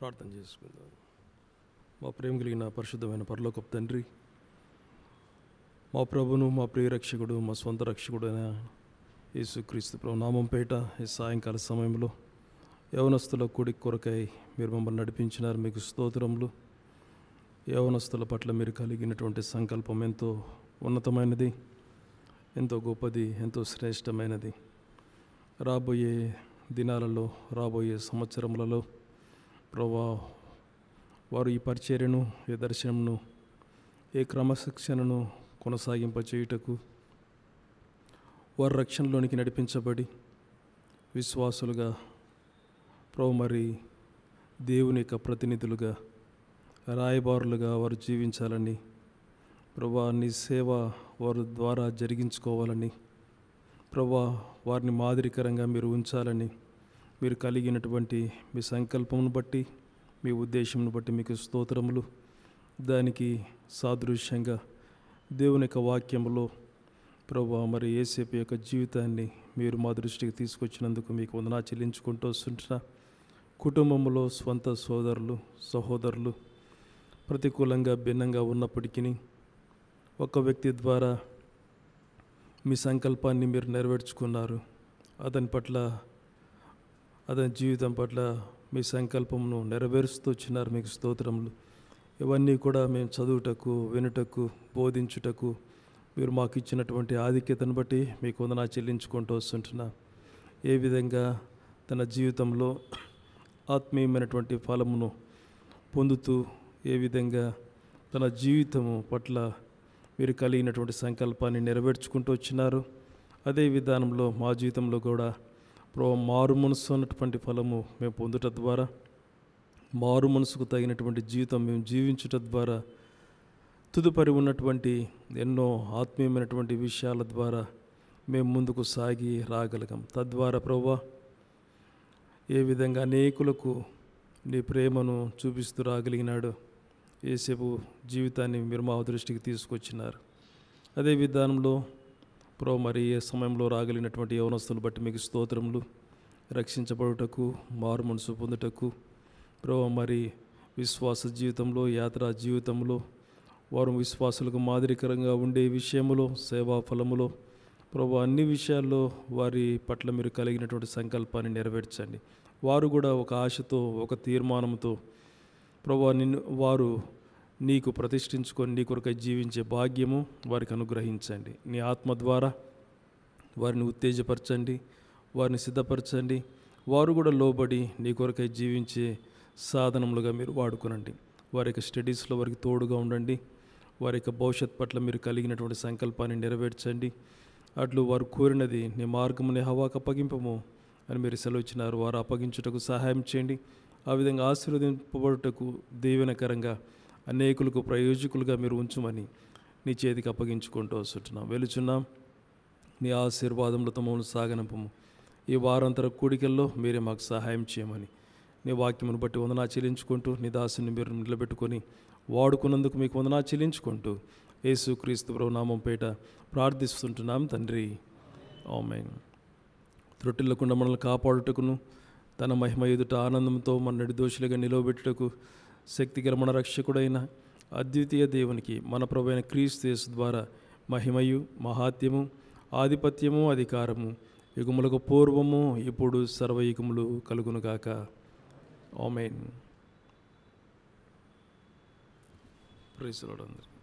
ప్రార్థన చేసుకుందాం. మా ప్రేమ కలిగిన పరిశుద్ధమైన పరలోకపు తండ్రి, మా ప్రభును మా ప్రియ రక్షకుడు మా స్వంత రక్షకుడైన యేసుక్రీస్తు ప్రభు నామం పేట ఈ సాయంకాల సమయంలో యవనస్తుల కూడి కొరకై మీరు మమ్మల్ని నడిపించినారు. మీకు స్తోత్రములు. యవనస్తుల పట్ల మీరు కలిగినటువంటి సంకల్పం ఎంతో ఉన్నతమైనది, ఎంతో గొప్పది, ఎంతో శ్రేష్టమైనది. రాబోయే దినాలలో, రాబోయే సంవత్సరములలో ప్రభా వారు ఈ పరిచర్యను, ఈ దర్శనమును, ఏ క్రమశిక్షణను కొనసాగింపచేయుటకు వారు రక్షణలోనికి నడిపించబడి విశ్వాసులుగా ప్రభు మరి దేవుని యొక్క ప్రతినిధులుగా, రాయబారులుగా వారు జీవించాలని ప్రభా నీ సేవ వారి ద్వారా జరిగించుకోవాలని ప్రభా వారిని మాదిరికరంగా మీరు ఉంచాలని మీరు కలిగినటువంటి మీ సంకల్పమును బట్టి, మీ ఉద్దేశమును బట్టి మీకు స్తోత్రములు. దానికి సాదృశ్యంగా దేవుని యొక్క వాక్యములో ప్రభా మరి యేసేపు యొక్క జీవితాన్ని మీరు మా దృష్టికి తీసుకొచ్చినందుకు మీకు వందనా చెల్లించుకుంటూ వస్తుంటున్నా. కుటుంబంలో స్వంత సోదరులు, సహోదరులు ప్రతికూలంగా భిన్నంగా ఉన్నప్పటికీ ఒక వ్యక్తి ద్వారా మీ సంకల్పాన్ని మీరు నెరవేర్చుకున్నారు. అతని పట్ల, అతని జీవితం పట్ల మీ సంకల్పమును నెరవేరుస్తూ వచ్చినారు. మీకు స్తోత్రములు. ఇవన్నీ కూడా మేము చదువుటకు, వినుటకు, బోధించుటకు మీరు మాకు ఇచ్చినటువంటి ఆధిక్యతను బట్టి మీకు వందనా చెల్లించుకుంటూ వస్తుంటున్నా. ఏ విధంగా తన జీవితంలో ఆత్మీయమైనటువంటి ఫలమును పొందుతూ, ఏ విధంగా తన జీవితము పట్ల మీరు కలిగినటువంటి సంకల్పాన్ని నెరవేర్చుకుంటూ వచ్చినారు. అదే విధానంలో మా జీవితంలో కూడా మారు మనసు అన్నటువంటి ఫలము మేము పొందుట ద్వారా, మారు మనసుకు తగినటువంటి జీవితం మేము జీవించుట ద్వారా తుదుపరి ఉన్నటువంటి ఎన్నో ఆత్మీయమైనటువంటి విషయాల ద్వారా మేము ముందుకు సాగి రాగలిగాం. తద్వారా ప్రభువా ఏ విధంగా అనేకులకు నీ ప్రేమను చూపిస్తూ రాగలిగినాడు. యేసేపు జీవితాన్ని మీరు మా దృష్టికి తీసుకొచ్చినారు. అదే విధానంలో ప్రభు మరి ఏ సమయంలో రాగలిగినటువంటి యవనస్తులు బట్టి మీకు స్తోత్రములు. రక్షించబడుటకు, మారు మనసు పొందుటకు ప్రభు మరి విశ్వాస జీవితంలో, యాత్రా జీవితంలో వారు విశ్వాసులకు మాదిరికరంగా ఉండే విషయములో, సేవా ఫలములో ప్రభు అన్ని విషయాల్లో వారి పట్ల మీరు కలిగినటువంటి సంకల్పాన్ని నెరవేర్చండి. వారు కూడా ఒక ఆశతో, ఒక తీర్మానంతో ప్రభు వారు నీకు ప్రతిష్ఠించుకొని నీ కొరకై జీవించే భాగ్యము వారికి అనుగ్రహించండి. నీ ఆత్మ ద్వారా వారిని ఉత్తేజపరచండి, వారిని సిద్ధపరచండి. వారు కూడా లోబడి నీ కొరకై జీవించే సాధనములుగా మీరు వాడుకునండి. వారి యొక్క స్టడీస్లో వారికి తోడుగా ఉండండి. వారి యొక్క భవిష్యత్ పట్ల మీరు కలిగినటువంటి సంకల్పాన్ని నెరవేర్చండి. అట్లు వారు కోరినది నీ మార్గముని హవాకు అప్పగింపము అని మీరు సెలవిచ్చినారు. వారు అప్పగించుటకు సహాయం చేయండి. ఆ విధంగా ఆశీర్వదింపబడుటకు దీవెనకరంగా అనేకులకు ప్రయోజకులుగా మీరు ఉంచుమని నీ చేతికి అప్పగించుకుంటూ వస్తున్నాం. వెలుచున్నాం. నీ ఆశీర్వాదములతో మమ్మల్ని సాగనంపము. ఈ వారాంతర కూడికల్లో మీరే మాకు సహాయం చేయమని నీ వాక్యమును బట్టి వందనా చెల్లించుకుంటూ, నీ దాసుని మీరు నిలబెట్టుకొని వాడుకున్నందుకు మీకు వందనా చెల్లించుకుంటూ యేసుక్రీస్తు ప్రభు నామం పేట ప్రార్థిస్తుంటున్నాం తండ్రి. ఆమేన్. త్రుటిల్లకుండా మనల్ని కాపాడుటకును, తన మహిమ ఎదుట ఆనందంతో మన నిర్దోషులుగా నిలవబెట్టుటకు శక్తిగల మన రక్షకుడైన అద్వితీయ దేవునికి మన ప్రభువైన క్రీస్తు యేసు ద్వారా మహిమయు మహాత్యము ఆధిపత్యము అధికారము యుగములకు పూర్వము ఇప్పుడు సర్వయుగములు కలుగునుగాక. ఆమేన్. ప్రైజ్ ది లార్డ్ అందరికీ.